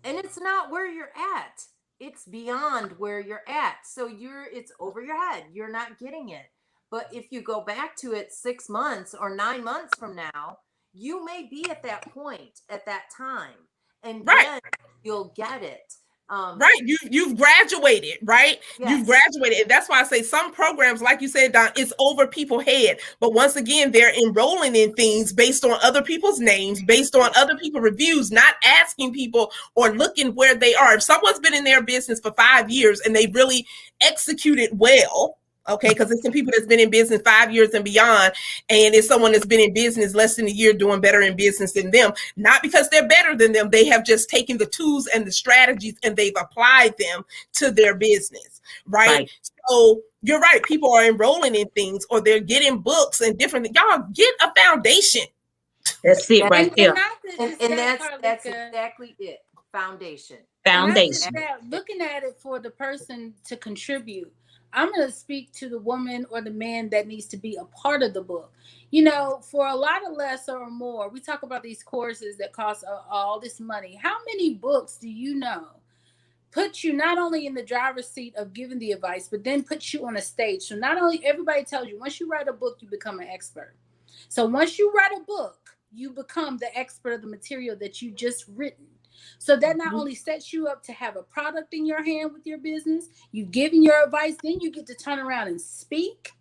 and it's not where you're at. It's beyond where you're at. So it's over your head. You're not getting it. But if you go back to it 6 months or 9 months from now, you may be at that point at that time, and then you'll get it. Right. You've graduated, right? Yes. You've graduated. And that's why I say some programs, like you said, Don, it's over people's head. But once again, they're enrolling in things based on other people's names, based on other people's reviews, not asking people or looking where they are. If someone's been in their business for 5 years and they really executed well, okay, because it's some people that's been in business 5 years and beyond, and it's someone that's been in business less than a year doing better in business than them. Not because they're better than them. They have just taken the tools and the strategies and they've applied them to their business, right? So you're right. People are enrolling in things, or they're getting books and different. Y'all get a foundation. That's it right there. And that's exactly it. Foundation. Looking at it for the person to contribute. I'm going to speak to the woman or the man that needs to be a part of the book. You know, for a lot of less or more, we talk about these courses that cost all this money. How many books do you know put you not only in the driver's seat of giving the advice, but then put you on a stage? So not only everybody tells you, once you write a book, you become an expert. So once you write a book, you become the expert of the material that you just written. So that not only sets you up to have a product in your hand with your business, you've given your advice, then you get to turn around and speak.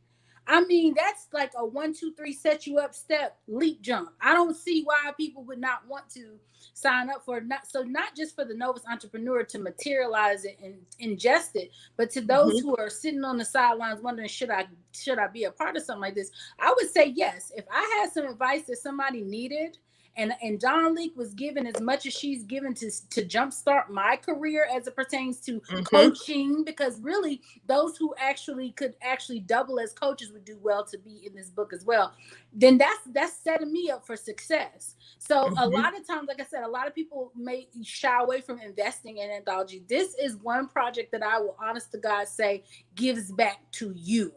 I mean, that's like a 1, 2, 3 set you up step leap jump. I don't see why people would not want to sign up for it. Not just for the novice entrepreneur to materialize it and ingest it, but to those who are sitting on the sidelines wondering, should I be a part of something like this? I would say yes. If I had some advice that somebody needed, and Dawn Leak was given as much as she's given to jumpstart my career as it pertains to coaching, because really those who could double as coaches would do well to be in this book as well. Then that's setting me up for success. So a lot of times, like I said, a lot of people may shy away from investing in anthology. This is one project that I will honest to God say gives back to you.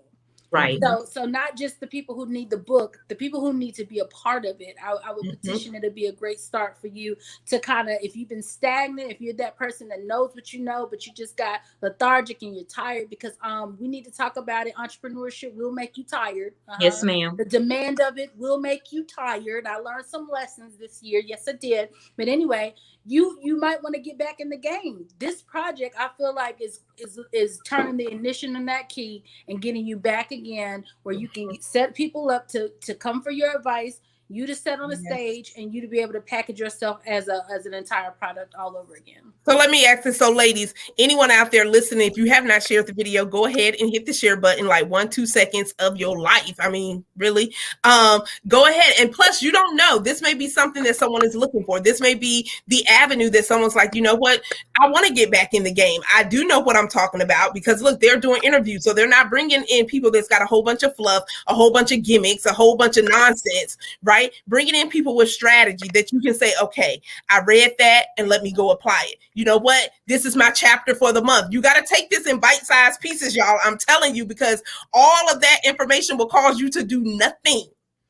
Right. So not just the people who need the book, the people who need to be a part of it. I would petition it to be a great start for you to kind of, if you've been stagnant, if you're that person that knows what you know, but you just got lethargic and you're tired, because we need to talk about it. Entrepreneurship will make you tired. Yes, ma'am. The demand of it will make you tired. I learned some lessons this year. Yes, I did. But anyway, you might want to get back in the game. This project, I feel like, is turning the ignition on that key and getting you back again, where you can set people up to come for your advice, you to set on the stage, and you to be able to package yourself as an entire product all over again. So let me ask this. So ladies, anyone out there listening, if you have not shared the video, go ahead and hit the share button, like 1-2 seconds of your life. I mean, really, go ahead. And plus, you don't know, this may be something that someone is looking for. This may be the avenue that someone's like, you know what, I want to get back in the game. I do know what I'm talking about, because look, they're doing interviews. So they're not bringing in people that's got a whole bunch of fluff, a whole bunch of gimmicks, a whole bunch of nonsense, right? Bringing in people with strategy that you can say, okay, I read that and let me go apply it. You know what? This is my chapter for the month. You got to take this in bite-sized pieces, y'all. I'm telling you, because all of that information will cause you to do nothing.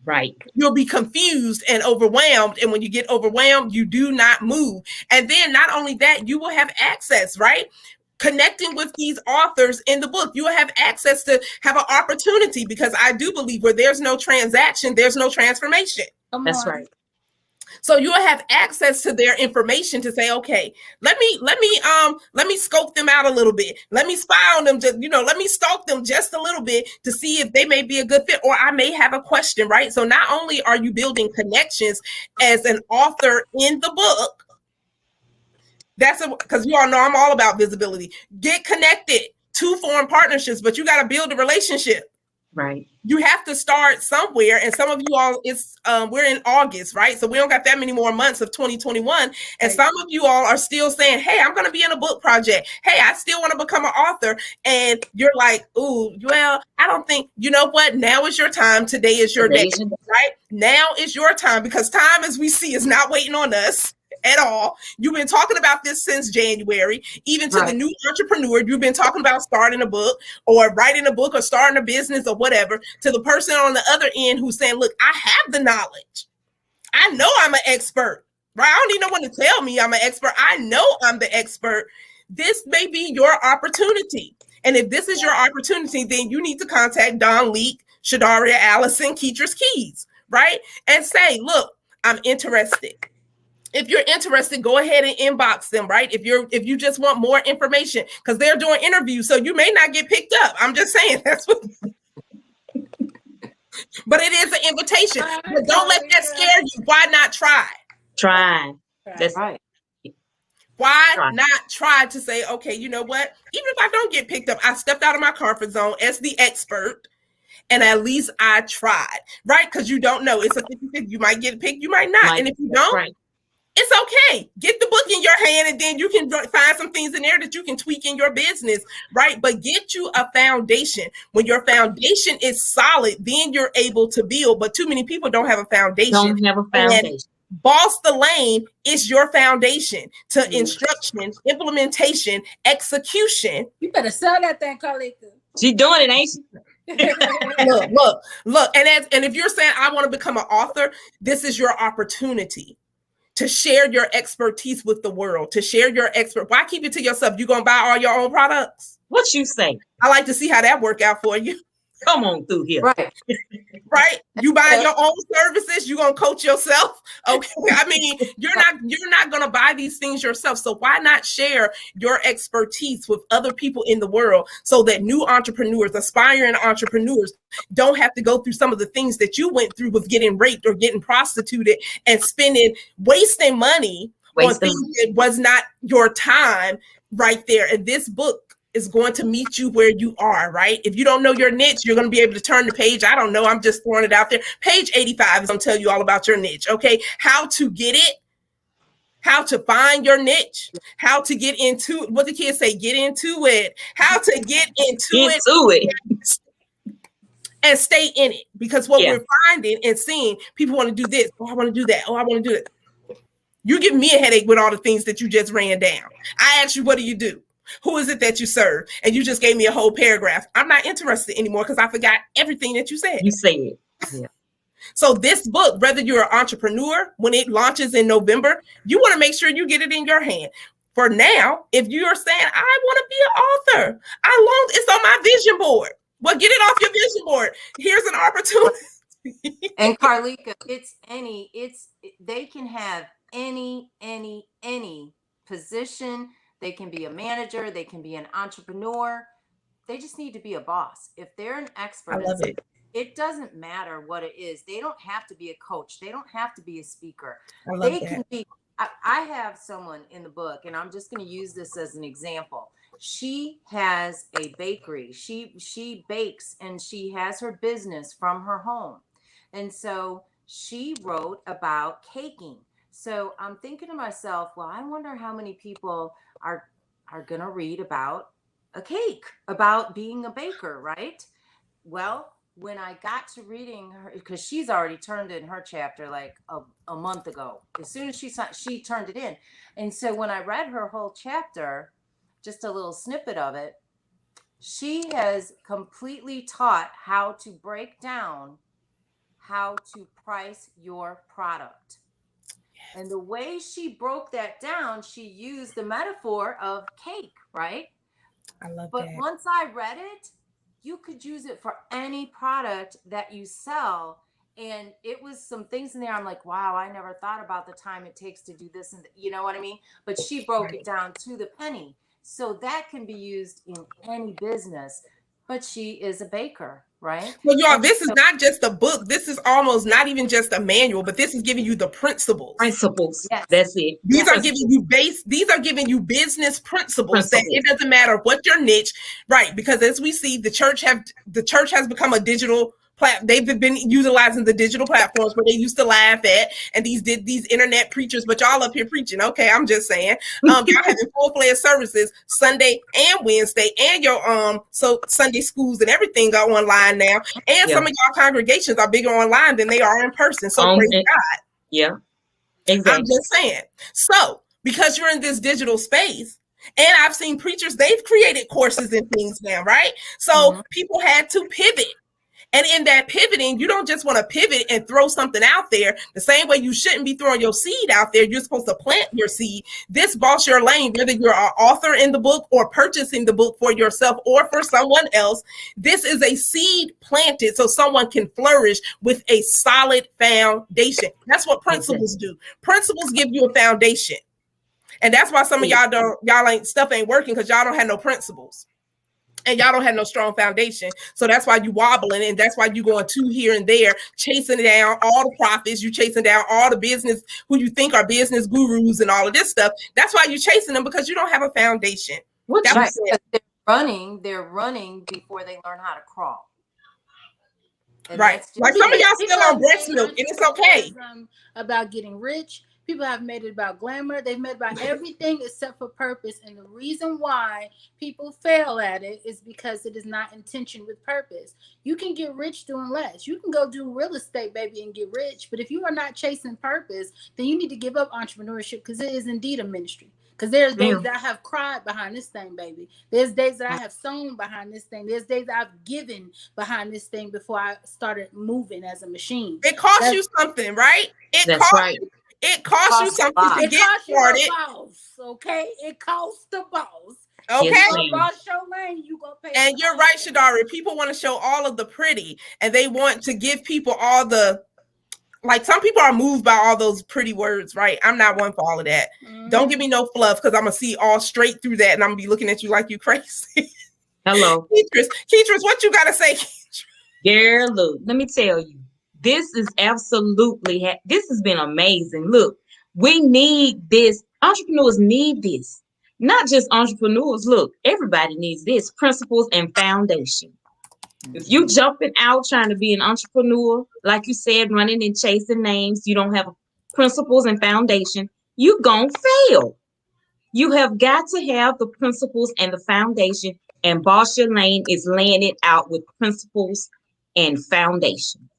Right. You'll be confused and overwhelmed. And when you get overwhelmed, you do not move. And then not only that, you will have access, right? Connecting with these authors in the book, you will have access to have an opportunity, because I do believe where there's no transaction, there's no transformation. That's right. So you'll have access to their information to say, okay, let me scope them out a little bit. Let me spy on them, let me stalk them just a little bit to see if they may be a good fit, or I may have a question, right? So not only are you building connections as an author in the book, because you all know I'm all about visibility. Get connected to form partnerships, but you got to build a relationship. Right. You have to start somewhere. And some of you all, we're in August, right? So we don't got that many more months of 2021. And some of you all are still saying, hey, I'm going to be in a book project. Hey, I still want to become an author. And you're like, ooh, well, I don't think, you know what? Now is your time. Today is your day, right? Now is your time, because time, as we see, is not waiting on us at all. You've been talking about this since January. Even to the new entrepreneur, you've been talking about starting a book or writing a book or starting a business or whatever. To the person on the other end who's saying, look, I have the knowledge. I know I'm an expert, right? I don't need no one to tell me I'm an expert. I know I'm the expert. This may be your opportunity. And if this is your opportunity, then you need to contact Don Leek, Shadaria Allison, Keatrice Keys, right? And say, look, I'm interested. If you're interested, go ahead and inbox them, right? If you just want more information, because they're doing interviews, so you may not get picked up. I'm just saying that's what. But it is an invitation. But don't let that scare you. Why not try? Try. That's right. Why not try to say, okay, you know what? Even if I don't get picked up, I stepped out of my comfort zone as the expert. And at least I tried, right? Because you don't know. It's a 50-50. You might get picked, you might not. And if you don't, it's okay. Get the book in your hand, and then you can find some things in there that you can tweak in your business, right? But get you a foundation. When your foundation is solid, then you're able to build. But too many people don't have a foundation. Don't have a foundation. And Boss the Lane is your foundation to instruction, implementation, execution. You better sell that thing, Carlita. She's doing it, ain't she? look. And if you're saying, I want to become an author, this is your opportunity to share your expertise with the world, to share your Why keep it to yourself? You going to buy all your own products? What you say? I like to see how that work out for you. Come on through here. Right. Right. You buy your own services. You're going to coach yourself. Okay. I mean, you're not going to buy these things yourself. So why not share your expertise with other people in the world, so that new entrepreneurs, aspiring entrepreneurs, don't have to go through some of the things that you went through with getting raped or getting prostituted and wasting money on things that was not your time right there. And this book is going to meet you where you are, right? If you don't know your niche, you're going to be able to turn the page. I don't know. I'm just throwing it out there. Page 85 is going to tell you all about your niche, okay? How to get it, how to find your niche, how to get into what the kids say, get into it, how to get into it and stay in it. Because what we're finding and seeing, people want to do this. Oh, I want to do that. Oh, I want to do that. You give me a headache with all the things that you just ran down. I asked you, what do you do? Who is it that you serve? And you just gave me a whole paragraph. I'm not interested anymore because I forgot everything that you said. You said it. Yeah. So this book, whether you're an entrepreneur, when it launches in November, you want to make sure you get it in your hand. For now, if you're saying, I want to be an author, it's on my vision board. Well, get it off your vision board. Here's an opportunity. And Carlika, they can have any position. They can be a manager. They can be an entrepreneur. They just need to be a boss. If they're an expert, I love it. It doesn't matter what it is. They don't have to be a coach. They don't have to be a speaker. I love They that. can be. I have someone in the book, and I'm just going to use this as an example. She has a bakery. She bakes, and she has her business from her home. And so she wrote about caking. So I'm thinking to myself, well, I wonder how many people are going to read about a cake, about being a baker, right? Well, when I got to reading her, because she's already turned in her chapter like a month ago, as soon as she turned it in. And so when I read her whole chapter, just a little snippet of it, she has completely taught how to break down how to price your product. And the way she broke that down, she used the metaphor of cake, right? I love but that. Once I read it, you could use it for any product that you sell. And it was some things in there. I'm like, wow, I never thought about the time it takes to do this. And you know what I mean? But she broke it down to the penny. So that can be used in any business. But she is a baker, right? Well, y'all, this is not just a book. This is almost not even just a manual, but this is giving you the principles. Yes. That's it. These are giving you these are giving you business principles. That it doesn't matter what your niche, right? Because as we see, the church has become a digital they've been utilizing the digital platforms where they used to laugh at, and these internet preachers, but y'all up here preaching. Okay, I'm just saying, y'all having full-fledged services Sunday and Wednesday, and your so Sunday schools and everything go online now. And some of y'all congregations are bigger online than they are in person. So praise God. Yeah, exactly. I'm just saying. So because you're in this digital space, and I've seen preachers, they've created courses and things now, right? So people had to pivot. And in that pivoting, you don't just want to pivot and throw something out there the same way you shouldn't be throwing your seed out there. You're supposed to plant your seed. This Boss Your Lane, whether you're an author in the book or purchasing the book for yourself or for someone else, this is a seed planted so someone can flourish with a solid foundation. That's what principles do. Principles give you a foundation. And that's why some of stuff ain't working, because y'all don't have no principles. And y'all don't have no strong foundation. So that's why you wobbling, and that's why you going to here and there, chasing down all the prophets, you chasing down all the business, who you think are business gurus and all of this stuff. That's why you're chasing them, because you don't have a foundation. Right. They're running before they learn how to crawl. And right. Like some of y'all still on breast milk, and it's okay. About getting rich. People have made it about glamour. They've made it about everything except for purpose. And the reason why people fail at it is because it is not intention with purpose. You can get rich doing less. You can go do real estate, baby, and get rich. But if you are not chasing purpose, then you need to give up entrepreneurship, because it is indeed a ministry. Because there's days that I have cried behind this thing, baby. There's days that I have sown behind this thing. There's days that I've given behind this thing before I started moving as a machine. It costs you something, right? It costs you something to get started. Okay, it costs the boss. Okay, boss your lane, you gonna pay. And you're right, Shadari. People want to show all of the pretty, and they want to give people all the, like, some people are moved by all those pretty words, right? I'm not one for all of that. Don't give me no fluff, because I'm gonna see all straight through that, and I'm gonna be looking at you like you crazy. Hello, Keatrice, what you gotta say? Girl, look, let me tell you. This is absolutely, this has been amazing. Look, we need this. Entrepreneurs need this. Not just entrepreneurs. Look, everybody needs this. Principles and foundation. If you jumping out trying to be an entrepreneur, like you said, running and chasing names, you don't have principles and foundation, you gonna fail. You have got to have the principles and the foundation, and Boss Your Lane is laying it out with principles and foundation.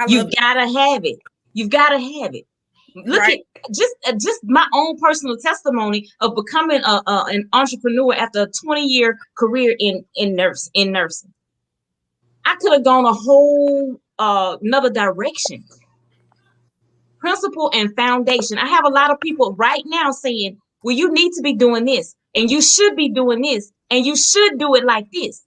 You gotta have it. You've got to have it. Look at just my own personal testimony of becoming an entrepreneur after a 20-year career in nursing. I could have gone a whole another direction. Principle and foundation. I have a lot of people right now saying, well, you need to be doing this, and you should be doing this, and you should do it like this.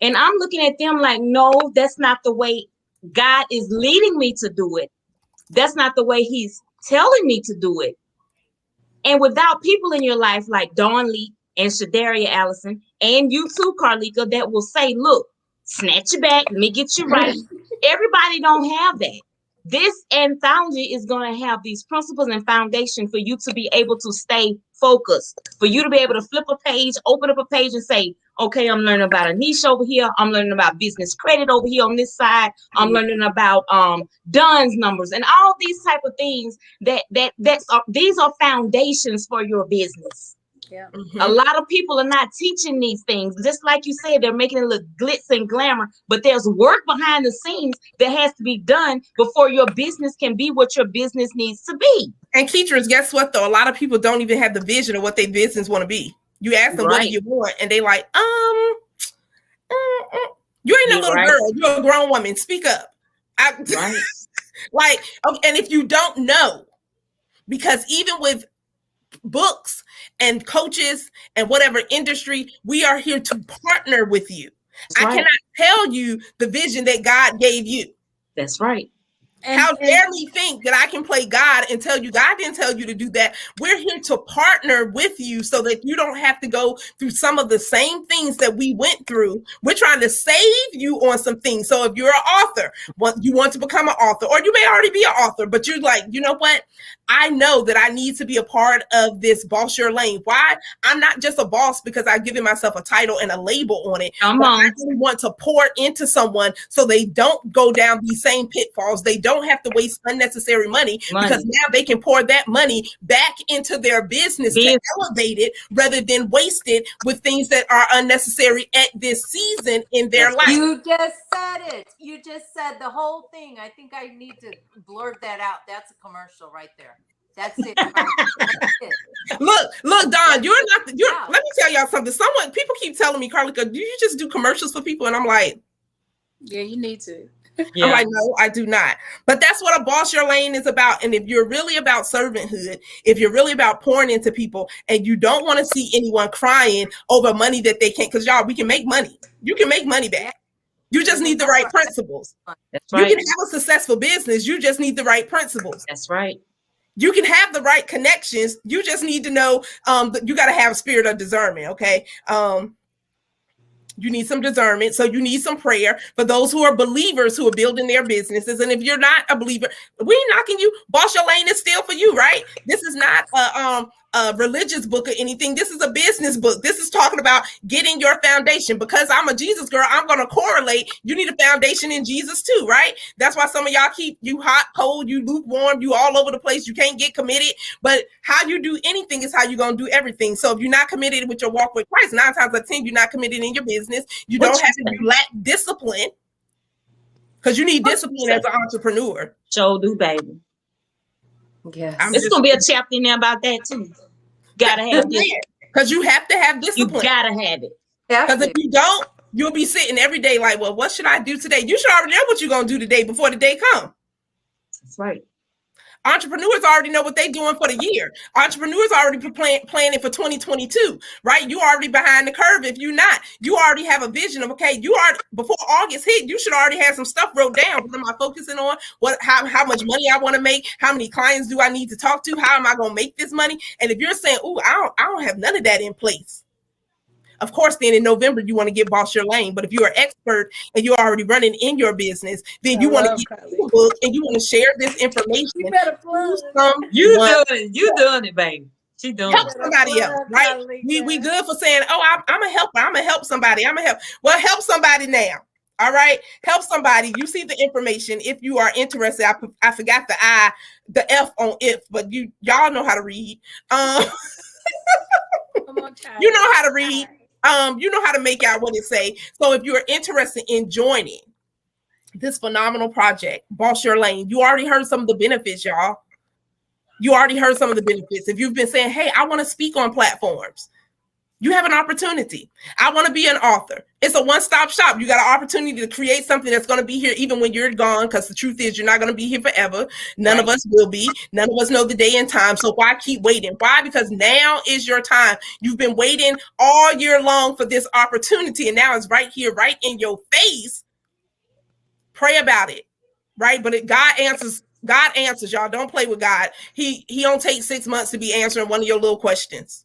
And I'm looking at them like, no, that's not the way God is leading me to do it. That's not the way he's telling me to do it. And without people in your life like Dawn Lee and Shadaria Allison, and you too, Carlika, that will say, look, snatch your back, let me get you right. Everybody don't have that. This anthology is going to have these principles and foundation for you to be able to stay focused, for you to be able to flip a page, open up a page and say, okay, I'm learning about a niche over here. I'm learning about business credit over here on this side. I'm learning about Dunn's numbers and all these type of things these are foundations for your business. Yeah. Mm-hmm. A lot of people are not teaching these things. Just like you said, they're making it look glitz and glamour, but there's work behind the scenes that has to be done before your business can be what your business needs to be. And teachers, guess what though? A lot of people don't even have the vision of what their business want to be. You ask them, what do you want? And they like, you ain't no little girl. You're a grown woman. Speak up. Like, and if you don't know, because even with books and coaches and whatever industry, we are here to partner with you. I cannot tell you the vision that God gave you. That's right. How dare me think that I can play God and tell you God didn't tell you to do that. We're here to partner with you so that you don't have to go through some of the same things that we went through. We're trying to save you on some things. So if you're an author, you want to become an author, or you may already be an author, but you're like, you know what? I know that I need to be a part of this Boss Your Lane. Why? I'm not just a boss because I've given myself a title and a label on it. I really want to pour into someone so they don't go down these same pitfalls. They don't have to waste unnecessary money because now they can pour that money back into their business to elevate it rather than waste it with things that are unnecessary at this season in their life. You just said it. You just said the whole thing. I think I need to blurt that out. That's a commercial right there. That's it. That's it. Look, Dawn, you're not. Let me tell y'all something. People keep telling me, Carlika, do you just do commercials for people? And I'm like, yeah, you need to. I'm like, no, I do not. But that's what a Boss Your Lane is about. And if you're really about servanthood, if you're really about pouring into people, and you don't want to see anyone crying over money that they can't, because y'all, we can make money. You can make money back. You just need the right principles. That's right. You can have a successful business. You just need the right principles. That's right. You can have the right connections. You just need to know you got to have a spirit of discernment. Okay. You need some discernment. So you need some prayer for those who are believers who are building their businesses. And if you're not a believer, we ain't knocking you. Boss Your Lane is still for you, right? This is not a religious book or anything. This is a business book. This is talking about getting your foundation. Because I'm a Jesus girl, I'm going to correlate. You need a foundation in Jesus too, right? That's why some of y'all keep you hot, cold, you lukewarm, you all over the place. You can't get committed. But how you do anything is how you're going to do everything. So if you're not committed with your walk with Christ, 9 times out of 10, you're not committed in your business. You don't have to, you lack discipline, because you need discipline as an entrepreneur. So do, baby. Yes. It's going to be a chapter in there about that too. Gotta have discipline. Because you have to have discipline. You gotta have it. Because if you don't, you'll be sitting every day like, well, what should I do today? You should already know what you're going to do today before the day comes. That's right. Entrepreneurs already know what they're doing for the year. Entrepreneurs already planning for 2022, right? You already behind the curve. If you're not, you already have a vision of, okay, you are, before August hit, you should already have some stuff wrote down. What am I focusing on? How much money I want to make? How many clients do I need to talk to? How am I going to make this money? And if you're saying, oh, I don't have none of that in place, of course, then in November, you want to get Boss Your Lane. But if you're an expert and you're already running in your business, then you want to get the book and you want to share this information. You better plug. You doing it, baby. She doing help somebody else, right? We good for saying, oh, I'm a helper. I'm going to help somebody. Well, help somebody now. All right. Help somebody. You see the information. If you are interested, I forgot the F on if, but y'all know how to read. You know how to read. You know how to make out what it say. So if you're interested in joining this phenomenal project, Boss Your Lane, you already heard some of the benefits, y'all. You already heard some of the benefits. If you've been saying, hey, I want to speak on platforms, you have an opportunity. I want to be an author. It's a one-stop shop. You got an opportunity to create something that's going to be here even when you're gone, because the truth is you're not going to be here forever. None of us will be. None of us know the day and time. So why keep waiting? Why? Because now is your time. You've been waiting all year long for this opportunity, and now it's right here, right in your face. Pray about it, right? But God answers. God answers, y'all. Don't play with God. He don't take 6 months to be answering one of your little questions.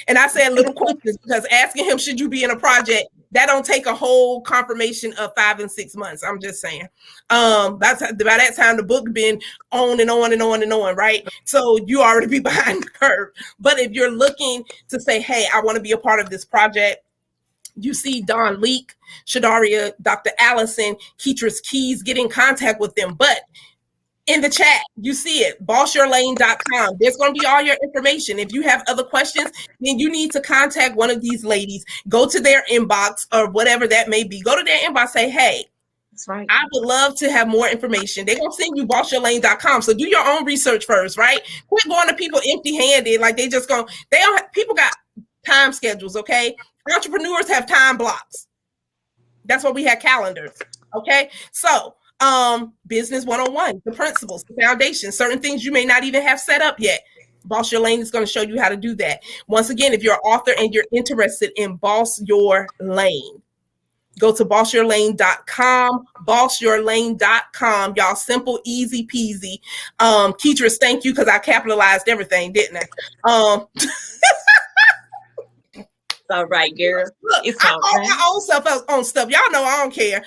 And I said little questions because asking him, should you be in a project, that don't take a whole confirmation of 5 and 6 months. I'm just saying. That's by that time the book been on and on and on and on, right? So you already be behind the curve. But if you're looking to say, hey, I want to be a part of this project, you see Don Leak, Shadaria, Dr. Allison, Keatrice Keys, get in contact with them. But in the chat, you see it, bossyourlane.com. There's going to be all your information. If you have other questions, then you need to contact one of these ladies. Go to their inbox or whatever that may be. Go to their inbox, say, hey, that's right, I would love to have more information. They're going to send you bossyourlane.com. So do your own research first, right? Quit going to people empty-handed. Like they don't have, people got time schedules, okay? Entrepreneurs have time blocks. That's why we have calendars, okay? So business 101, the principles, the foundation, certain things you may not even have set up yet. Boss Your Lane is going to show you how to do that. Once again, if you're an author and you're interested in Boss Your Lane, go to bossyourlane.com, bossyourlane.com. Y'all, simple, easy peasy. Keatrice, thank you, because I capitalized everything, didn't I? All right, girl. Look, it's all I right. my own stuff on stuff. Y'all know I don't care.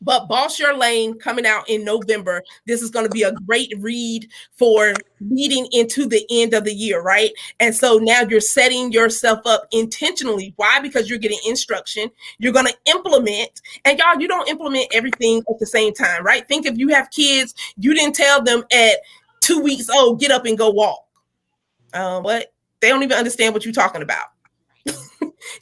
But Boss Your Lane coming out in November. This is going to be a great read for leading into the end of the year, right? And so now you're setting yourself up intentionally. Why? Because you're getting instruction. You're going to implement. And y'all, you don't implement everything at the same time, right? Think if you have kids, you didn't tell them at 2 weeks old, get up and go walk. What? They don't even understand what you're talking about.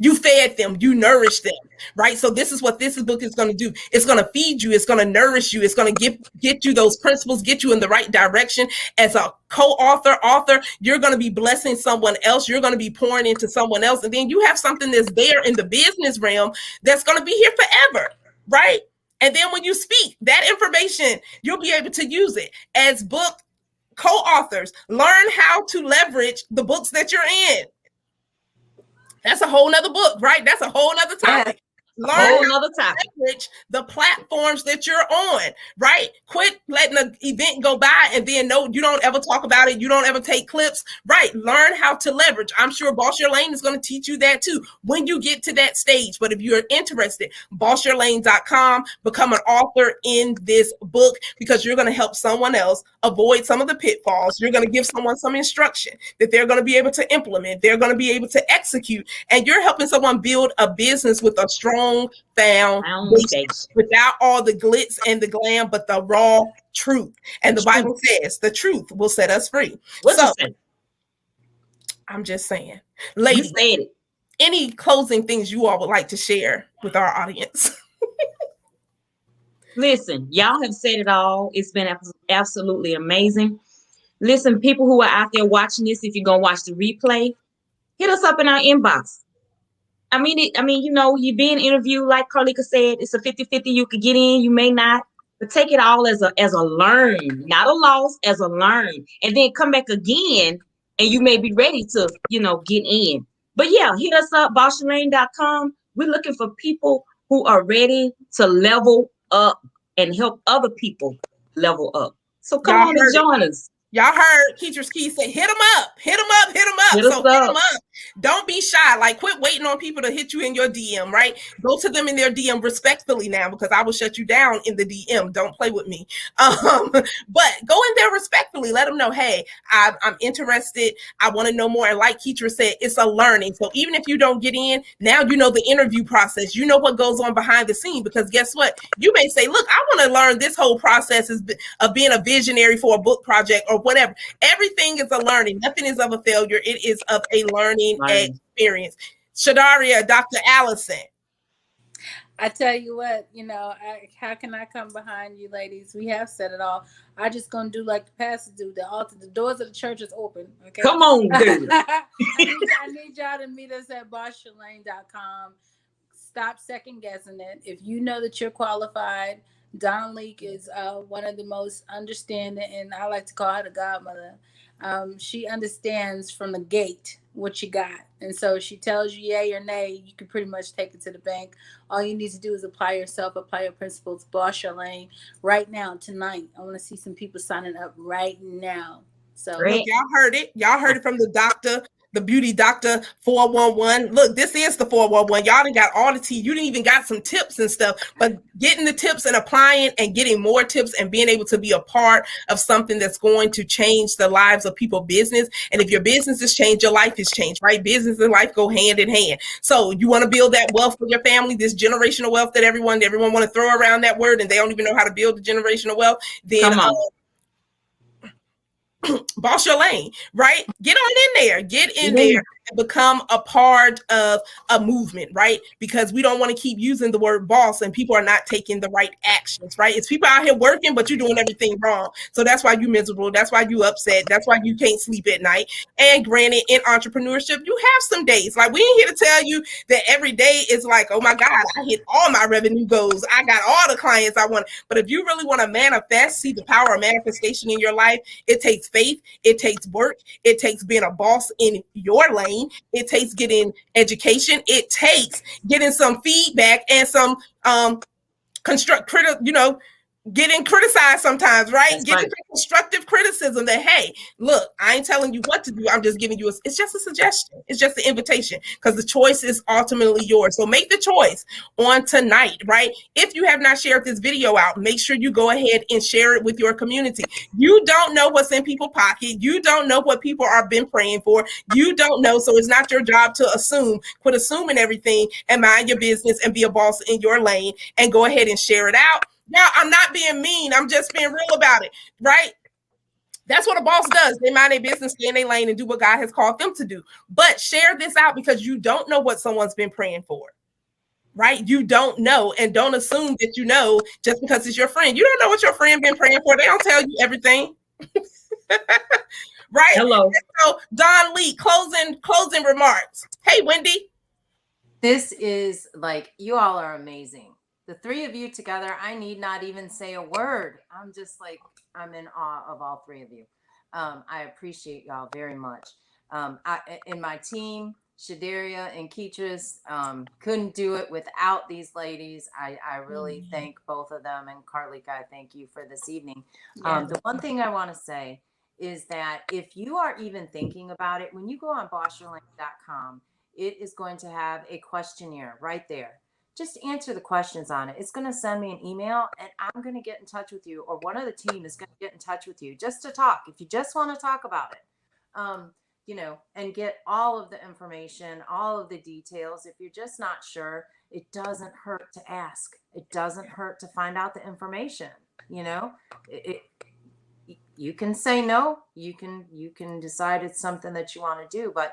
You fed them, you nourished them, right? So this is what this book is going to do. It's going to feed you. It's going to nourish you. It's going to get you those principles, get you in the right direction. As a author, you're going to be blessing someone else. You're going to be pouring into someone else. And then you have something that's there in the business realm that's going to be here forever, right? And then when you speak, that information, you'll be able to use it as book co-authors. Learn how to leverage the books that you're in. That's a whole nother book, right? That's a whole nother topic. Learn how to leverage the platforms that you're on, right? Quit letting an event go by and then no, you don't ever talk about it. You don't ever take clips, right? Learn how to leverage. I'm sure Boss Your Lane is going to teach you that too when you get to that stage. But if you're interested, bossyourlane.com, become an author in this book because you're going to help someone else avoid some of the pitfalls. You're going to give someone some instruction that they're going to be able to implement. They're going to be able to execute. And you're helping someone build a business with a strong foundation without all the glitz and the glam, but the raw truth. And the Bible says the truth will set us free. So I'm just saying, ladies, any closing things you all would like to share with our audience? Listen, y'all have said it all. It's been absolutely amazing. Listen, people who are out there watching this, if you're going to watch the replay, hit us up in our inbox. I mean, you know, you're being interviewed, like Carlika said, it's a 50-50. You could get in, you may not, but take it all as a learn, not a loss, as a learn. And then come back again, and you may be ready to, you know, get in. But yeah, hit us up, bossyourlane.com. We're looking for people who are ready to level up and help other people level up. So come on and join us. Y'all heard Keatrice Keys say, hit them up, hit them up, hit them up. Hit them up. Don't be shy. Like, quit waiting on people to hit you in your DM, right? Go to them in their DM respectfully now, because I will shut you down in the DM. Don't play with me. But go in there respectfully. Let them know, hey, I'm interested. I want to know more. And like Keatrice said, it's a learning. So even if you don't get in, now you know the interview process. You know what goes on behind the scene, because guess what? You may say, look, I want to learn this whole process of being a visionary for a book project or whatever. Everything is a learning. Nothing is of a failure. It is of a learning experience. Shadaria, Dr. Allison. I tell you what, how can I come behind you, ladies? We have said it all. I just gonna do like the pastors do. The doors of the church is open. Okay. Come on, dude. I need y'all to meet us at bossyourlane.com. Stop second guessing it. If you know that you're qualified, Donna Leak is one of the most understanding, and I like to call her the godmother. She understands from the gate what you got, and so she tells you yay or nay. You can pretty much take it to the bank. All you need to do is apply yourself, apply your principles, boss your lane right now, tonight. I want to see some people signing up right now. So look, y'all heard it. Y'all heard it from the doctor, the beauty doctor 411. Look, this is the 411. Y'all done got all the tea. You didn't even got some tips and stuff, but getting the tips and applying and getting more tips and being able to be a part of something that's going to change the lives of people business. And if your business has changed, your life has changed, right? Business and life go hand in hand. So you want to build that wealth for your family, this generational wealth that everyone want to throw around that word and they don't even know how to build the generational wealth. Then boss your lane, right? Get on in there, get in there and become a part of a movement, right? Because we don't want to keep using the word boss and people are not taking the right actions, right? It's people out here working, but you're doing everything wrong. So that's why you're miserable. That's why you upset. That's why you can't sleep at night. And granted, in entrepreneurship, you have some days. Like, we ain't here to tell you that every day is like, oh my God, I hit all my revenue goals. I got all the clients I want. But if you really want to manifest, see the power of manifestation in your life, it takes faith, it takes work, it takes being a boss in your lane, it takes getting education, it takes getting some feedback and some getting criticized sometimes, right? That's Getting right. constructive criticism that, hey, look, I ain't telling you what to do. I'm just giving you it's just a suggestion. It's just an invitation because the choice is ultimately yours. So make the choice on tonight, right? If you have not shared this video out, make sure you go ahead and share it with your community. You don't know what's in people's pocket. You don't know what people are been praying for. You don't know. So it's not your job to assume. Quit assuming everything and mind your business and be a boss in your lane and go ahead and share it out. Now, I'm not being mean. I'm just being real about it, right? That's what a boss does. They mind their business, stay in their lane, and do what God has called them to do. But share this out because you don't know what someone's been praying for, right? You don't know, and don't assume that you know just because it's your friend. You don't know what your friend been praying for. They don't tell you everything, right? Hello. So, Don Lee, closing remarks. Hey, Wendy. This is like, you all are amazing. The three of you together, I need not even say a word. I'm just like, I'm in awe of all three of you. I appreciate y'all very much. In my team, Shadaria and Keetris, couldn't do it without these ladies. I really thank both of them. And Carlika, I thank you for this evening. The one thing I want to say is that if you are even thinking about it, when you go on bossyourlane.com, it is going to have a questionnaire right there. Just answer the questions on it. It's going to send me an email and I'm going to get in touch with you, or one of the team is going to get in touch with you just to talk. If you just want to talk about it, and get all of the information, all of the details. If you're just not sure, it doesn't hurt to ask. It doesn't hurt to find out the information. You can say no. You can decide it's something that you want to do, but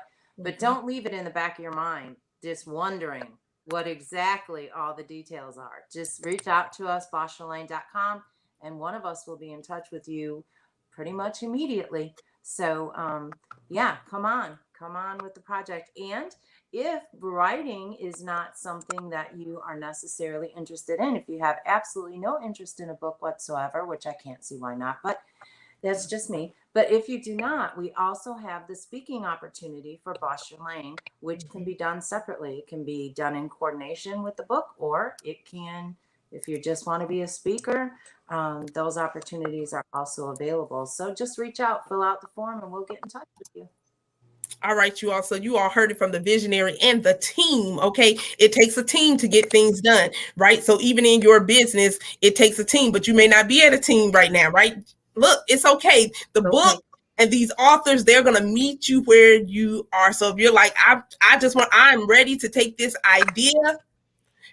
don't leave it in the back of your mind, just wondering what exactly all the details are. Just reach out to us, bossyourlane.com, and one of us will be in touch with you pretty much immediately. So, come on with the project. And if writing is not something that you are necessarily interested in, if you have absolutely no interest in a book whatsoever, which I can't see why not, but that's just me. But if you do not, we also have the speaking opportunity for Boss Your Lane, which can be done separately. It can be done in coordination with the book, or it can, if you just want to be a speaker, those opportunities are also available. So just reach out, fill out the form, and we'll get in touch with you. All right, you all. So you all heard it from the visionary and the team. Okay. It takes a team to get things done, right? So even in your business, it takes a team, but you may not be at a team right now, right? Look, it's okay. The book and these authors, they're going to meet you where you are. So if you're like, I'm ready to take this idea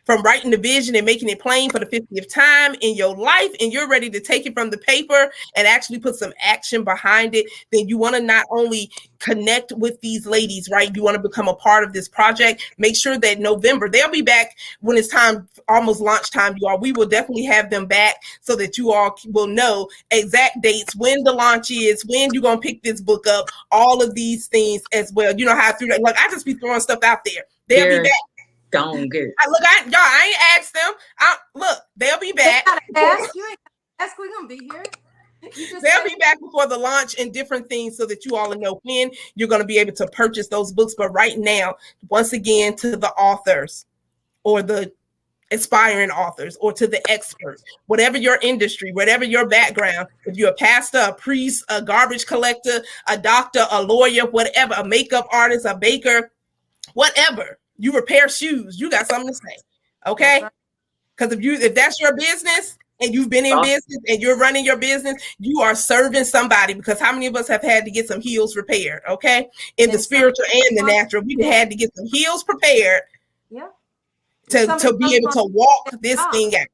from writing the vision and making it plain for the 50th time in your life, and you're ready to take it from the paper and actually put some action behind it, then you want to not only connect with these ladies, right? You want to become a part of this project. Make sure that November, they'll be back when it's time, almost launch time, you all. We will definitely have them back so that you all will know exact dates, when the launch is, when you're going to pick this book up, all of these things as well. You know how I threw that. Like, I just be throwing stuff out there. They'll be back. Gone good. I ain't asked them. Look, they'll be back. Ask you, ask we're gonna be here. They'll be back before the launch and different things so that you all know when you're going to be able to purchase those books. But right now, once again, to the authors or the aspiring authors or to the experts, whatever your industry, whatever your background, if you're a pastor, a priest, a garbage collector, a doctor, a lawyer, whatever, a makeup artist, a baker, whatever, you repair shoes, you got something to say. Okay? Because if that's your business, and you've been in business and you're running your business, you are serving somebody, because how many of us have had to get some heels repaired, okay? In the spiritual and the natural, we've had to get some heels prepared to be able to walk this thing out.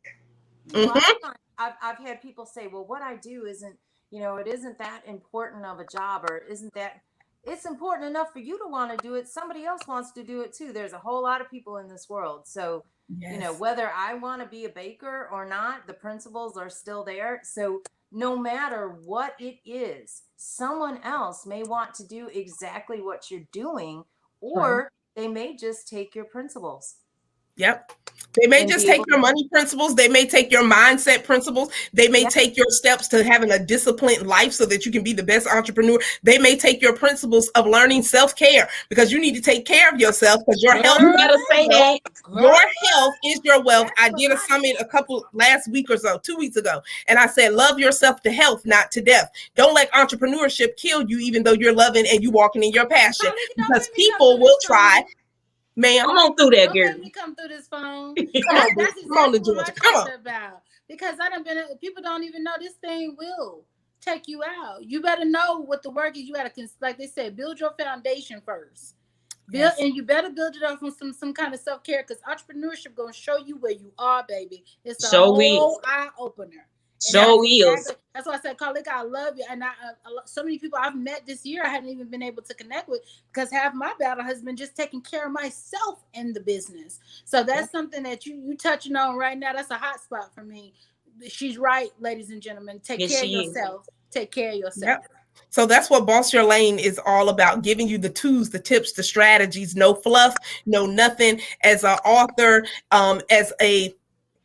Mm-hmm. I've had people say, well, what I do isn't, it isn't that important of a job, or isn't that, it's important enough for you to want to do it. Somebody else wants to do it too. There's a whole lot of people in this world. So yes. Whether I want to be a baker or not, the principles are still there. So no matter what it is, someone else may want to do exactly what you're doing, or they may just take your principles. Yep. They may just take your money principles. They may take your mindset principles. They may take your steps to having a disciplined life so that you can be the best entrepreneur. They may take your principles of learning self-care, because you need to take care of yourself, because your health, your health is your wealth. I did a summit last week or so, 2 weeks ago, and I said, love yourself to health, not to death. Don't let entrepreneurship kill you, even though you're loving and you walking in your passion, because people will try. Ma'am, come on through there, girl. Let me come through this phone. That's exactly what I'm talking about. Because people don't even know this thing will take you out. You better know what the work is. You gotta, like they said, build your foundation first. And you better build it up from some kind of self-care, because entrepreneurship gonna show you where you are, baby. It's a whole eye opener. That's why I said, colleague, I love you. And so many people I've met this year, I haven't even been able to connect with, because half my battle has been just taking care of myself in the business. So that's something that you touching on right now. That's a hot spot for me. She's right, ladies and gentlemen. Take care of yourself. Take care of yourself. Yep. So that's what Boss Your Lane is all about, giving you the tools, the tips, the strategies, no fluff, no nothing. As an author, as a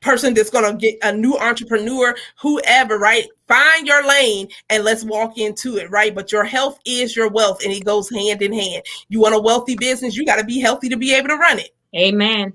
person that's going to get a new entrepreneur, whoever, right? Find your lane and let's walk into it, right? But your health is your wealth, and it goes hand in hand. You want a wealthy business, you got to be healthy to be able to run it. Amen.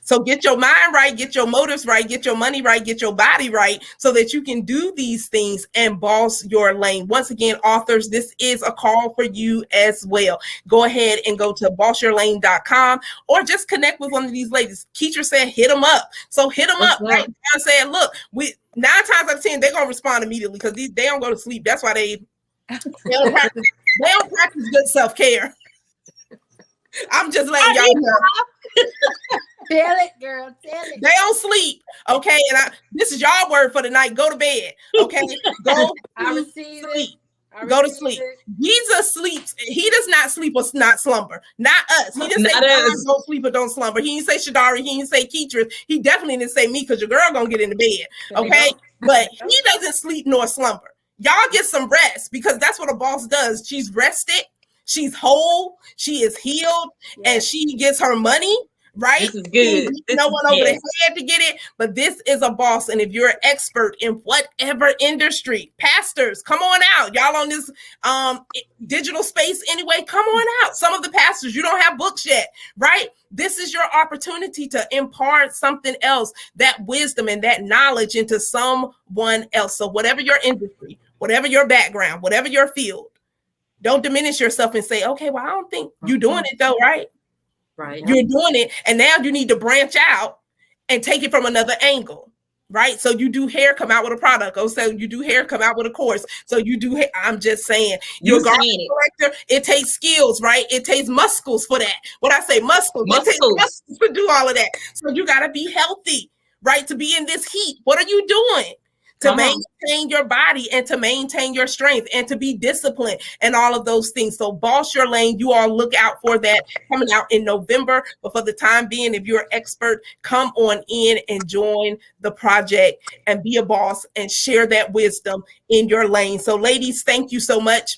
So get your mind right, get your motives right, get your money right, get your body right, so that you can do these things and boss your lane. Once again, authors, this is a call for you as well. Go ahead and go to bossyourlane.com, or just connect with one of these ladies. Keisha said, hit them up. So hit them up. Right? I said, look, 9 times out of 10, they're going to respond immediately, because they don't go to sleep. That's why they don't practice good self-care. I'm just letting y'all know. Tell it, girl. Tell it. They don't sleep, okay? And this is y'all word for the night. Go to bed, okay? Go to sleep. Go to sleep. Jesus sleeps. He does not sleep or not slumber. Not us. He didn't say don't sleep or don't slumber. He didn't say Shadari. He didn't say Keitra. He definitely didn't say me, because your girl gonna get into bed, okay? But he doesn't sleep nor slumber. Y'all get some rest, because that's what a boss does. She's rested. She's whole. She is healed, and she gets her money. Right? This is good. No one over the head to get it, but this is a boss. And if you're an expert in whatever industry, pastors, come on out. Y'all on this digital space anyway, come on out. Some of the pastors, you don't have books yet, right? This is your opportunity to impart something else, that wisdom and that knowledge into someone else. So whatever your industry, whatever your background, whatever your field, don't diminish yourself and say, okay, well, I don't think you're doing it though, right? Right. You're doing it, and now you need to branch out and take it from another angle. right? So you do hair, come out with a product. Oh, so you do hair, come out with a course. So you do hair. I'm just saying, you're a garment collector. It takes skills, right? It takes muscles for that. What I say, muscles. It takes muscles to do all of that. So you got to be healthy, right? To be in this heat. What are you doing? To maintain your body and to maintain your strength and to be disciplined and all of those things. So boss your lane. You all look out for that coming out in November. But for the time being, if you're an expert, come on in and join the project and be a boss and share that wisdom in your lane. So ladies, thank you so much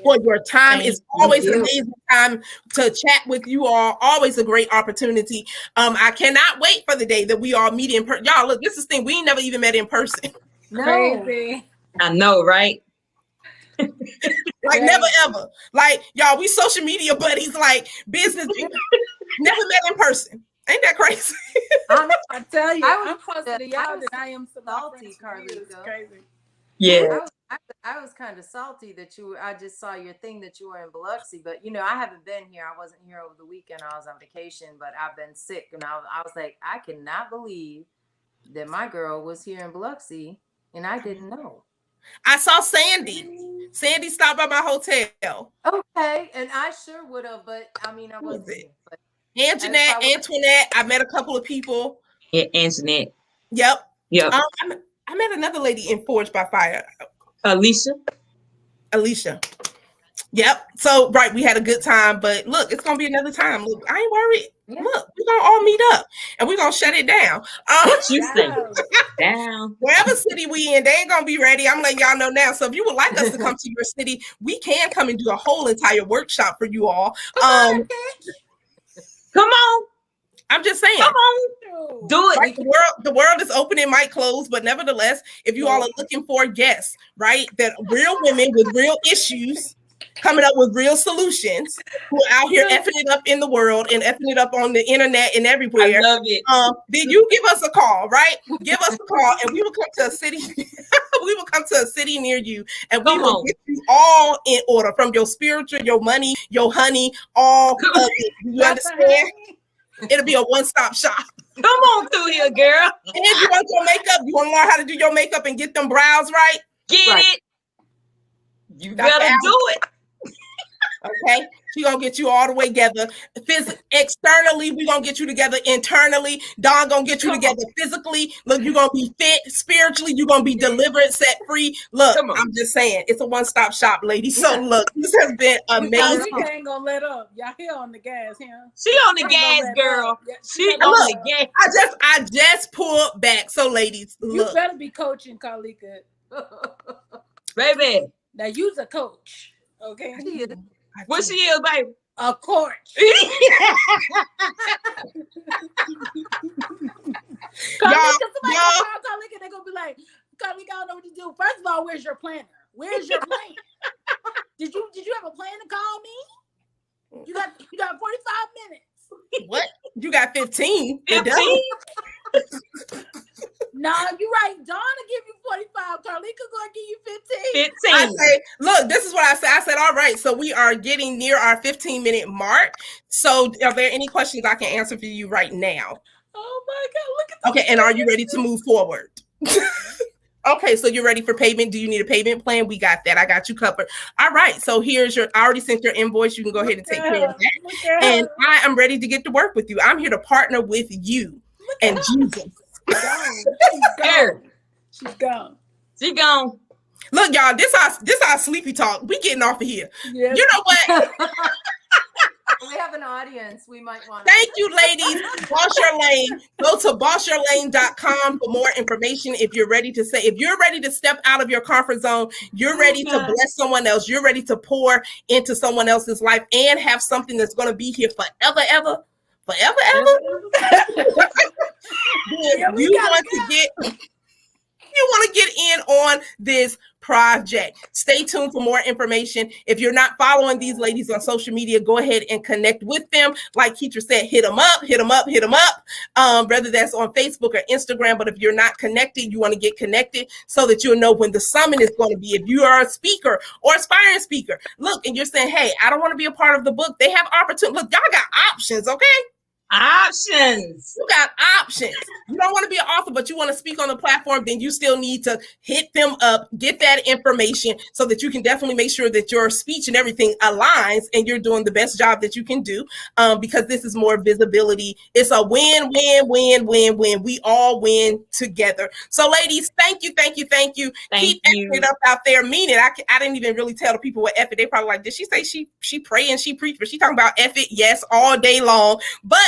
for your time. It's always an amazing time to chat with you all. Always a great opportunity. I cannot wait for the day that we all meet in person. Y'all, look, this is the thing. We ain't never even met in person. No. Crazy. I know, right? Like never ever. Like y'all, we social media buddies, like business. Never met in person. Ain't that crazy? I tell you, I'm closer to y'all than I am salty, Carly. It's crazy. Yeah. I was kind of salty that I just saw your thing that you were in Biloxi, but I haven't been here. I wasn't here over the weekend. I was on vacation, but I've been sick, and I was like, I cannot believe that my girl was here in Biloxi and I didn't know. I saw Sandy. Sandy stopped by my hotel. Okay, and I sure would have, but I mean, I wasn't here. But Antoinette. I met a couple of people. Yeah, Antoinette. Yep. I met another lady in Forged by Fire. Alicia. Yep. So, right, we had a good time, but look, it's going to be another time. Look, I ain't worried. Yeah. Look, we're going to all meet up and we're going to shut it down. What you say? Down. Wherever city we in, they ain't going to be ready. I'm letting y'all know now. So if you would like us to come to your city, we can come and do a whole entire workshop for you all. Come on. I'm just saying. Come on. Do it. Right? The world is open. It might close, but nevertheless, if you all are looking for guests, right, that real women with real issues coming up with real solutions who are out here effing it up in the world and effing it up on the internet and everywhere. I love it. Then you give us a call, right? Give us a call and we will come to a city. We will come to a city near you and we will get you all in order, from your spiritual, your money, your honey, all of it. You understand? It'll be a one-stop shop. Come on through here, girl. And if you want your makeup, you want to learn how to do your makeup and get them brows right? Get it. You gotta do it. Okay, she gonna get you all the way together. Externally, we gonna get you together internally. Dawn gonna get you together physically. Look, you're gonna be fit spiritually. You're gonna be delivered, set free. Look, I'm just saying, it's a one-stop shop, ladies. So look, this has been amazing. We ain't gonna let up. Y'all here on the gas, here. She on the gas, girl. She on the gas. I just pulled back. So ladies, look. You better be coaching, Carlika. Baby. Now you's a coach. Okay. What she is, baby? A coach. Carlika, they're gonna be like, Carlika, I don't know what to do. First of all, where's your planner? Where's your plan? Did you have a plan to call me? You got 45 minutes. What? You got 15. 15? No, you're right. Dawn will give you 45. Carlika gonna give you 15. 15. I say, look, this is what I said. I said, all right, so we are getting near our 15-minute mark. So are there any questions I can answer for you right now? Oh my God, look at that. Okay, and are you ready to move forward? Okay, so you're ready for payment. Do you need a payment plan? We got that. I got you covered. All right, so here's I already sent your invoice. You can go ahead and take care of that. And I am ready to get to work with you. I'm here to partner with you and Jesus. She's gone. She gone. Look, y'all, this our sleepy talk. We getting off of here. Yeah. You know what? We have an audience. We might want. Thank you, ladies. Boss Your Lane. Go to bossyourlane.com for more information. If you're ready to step out of your comfort zone, you're ready to bless someone else. You're ready to pour into someone else's life and have something that's going to be here forever, ever. You want to get in on this project. Stay tuned for more information. If you're not following these ladies on social media, go ahead and connect with them. Like Keitra said, hit them up. Whether that's on Facebook or Instagram. But if you're not connected, you want to get connected so that you'll know when the summit is going to be. If you are a speaker or aspiring speaker, look, and you're saying, hey, I don't want to be a part of the book. They have opportunity. Look, y'all got options, okay? Options. You got options. You don't want to be an author, but you want to speak on the platform, then you still need to hit them up, get that information so that you can definitely make sure that your speech and everything aligns and you're doing the best job that you can do, because this is more visibility. It's a win, win, win, win, win. We all win together. So ladies, thank you, thank you, thank you. Keep you. it up out there. Mean it. I didn't even really tell the people what F it. They probably like, did she say she pray and she preach, but she talking about F it, yes, all day long. But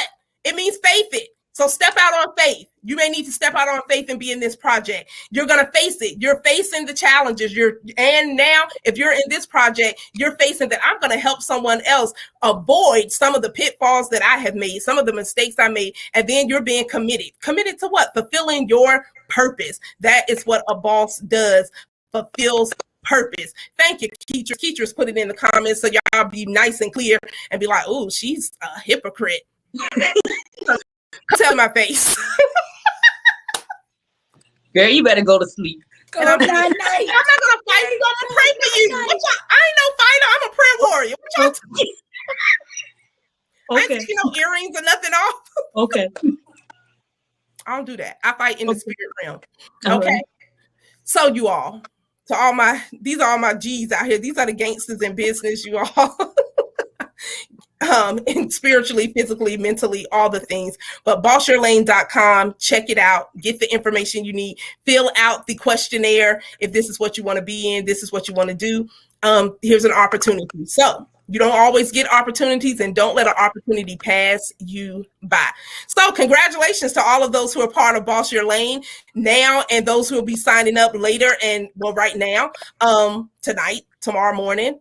it means faith it. So step out on faith. You may need to step out on faith and be in this project. You're going to face it. You're facing the challenges. And now if you're in this project, you're facing that I'm going to help someone else avoid some of the pitfalls that I have made, some of the mistakes I made. And then you're being committed. Committed to what? Fulfilling your purpose. That is what a boss does. Fulfills purpose. Thank you, Keatrus. Keatrus put it in the comments so y'all be nice and clear and be like, oh, she's a hypocrite. Tell my face. Girl, you better go to sleep. I'm not gonna fight you. I'm gonna pray for you. I ain't no fighter. I'm a prayer warrior. What y'all talking? I ain't taking no earrings or nothing off. Okay. I don't do that. I fight in the spirit realm. Okay. So you all, these are all my G's out here. These are the gangsters in business, you all. And spiritually, physically, mentally, all the things. But bossyourlane.com, check it out, get the information you need, fill out the questionnaire. If this is what you want to be in, this is what you want to do. Here's an opportunity. So you don't always get opportunities, and don't let an opportunity pass you by. So congratulations to all of those who are part of Boss Your Lane now, and those who will be signing up later and right now, tonight, tomorrow morning.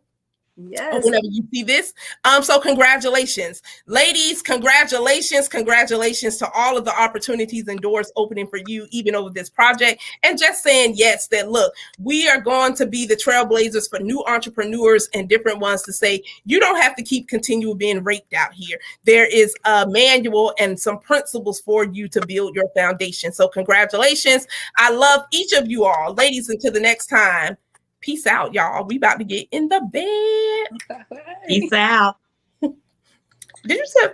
Yes. Whenever you see this. So congratulations, ladies, congratulations to all of the opportunities and doors opening for you, even over this project, and just saying yes, that look, we are going to be the trailblazers for new entrepreneurs and different ones to say, you don't have to keep continually being raped out here. There is a manual and some principles for you to build your foundation. So congratulations. I love each of you all. Ladies, until the next time. Peace out, y'all. We about to get in the bed. Peace out. Did you tell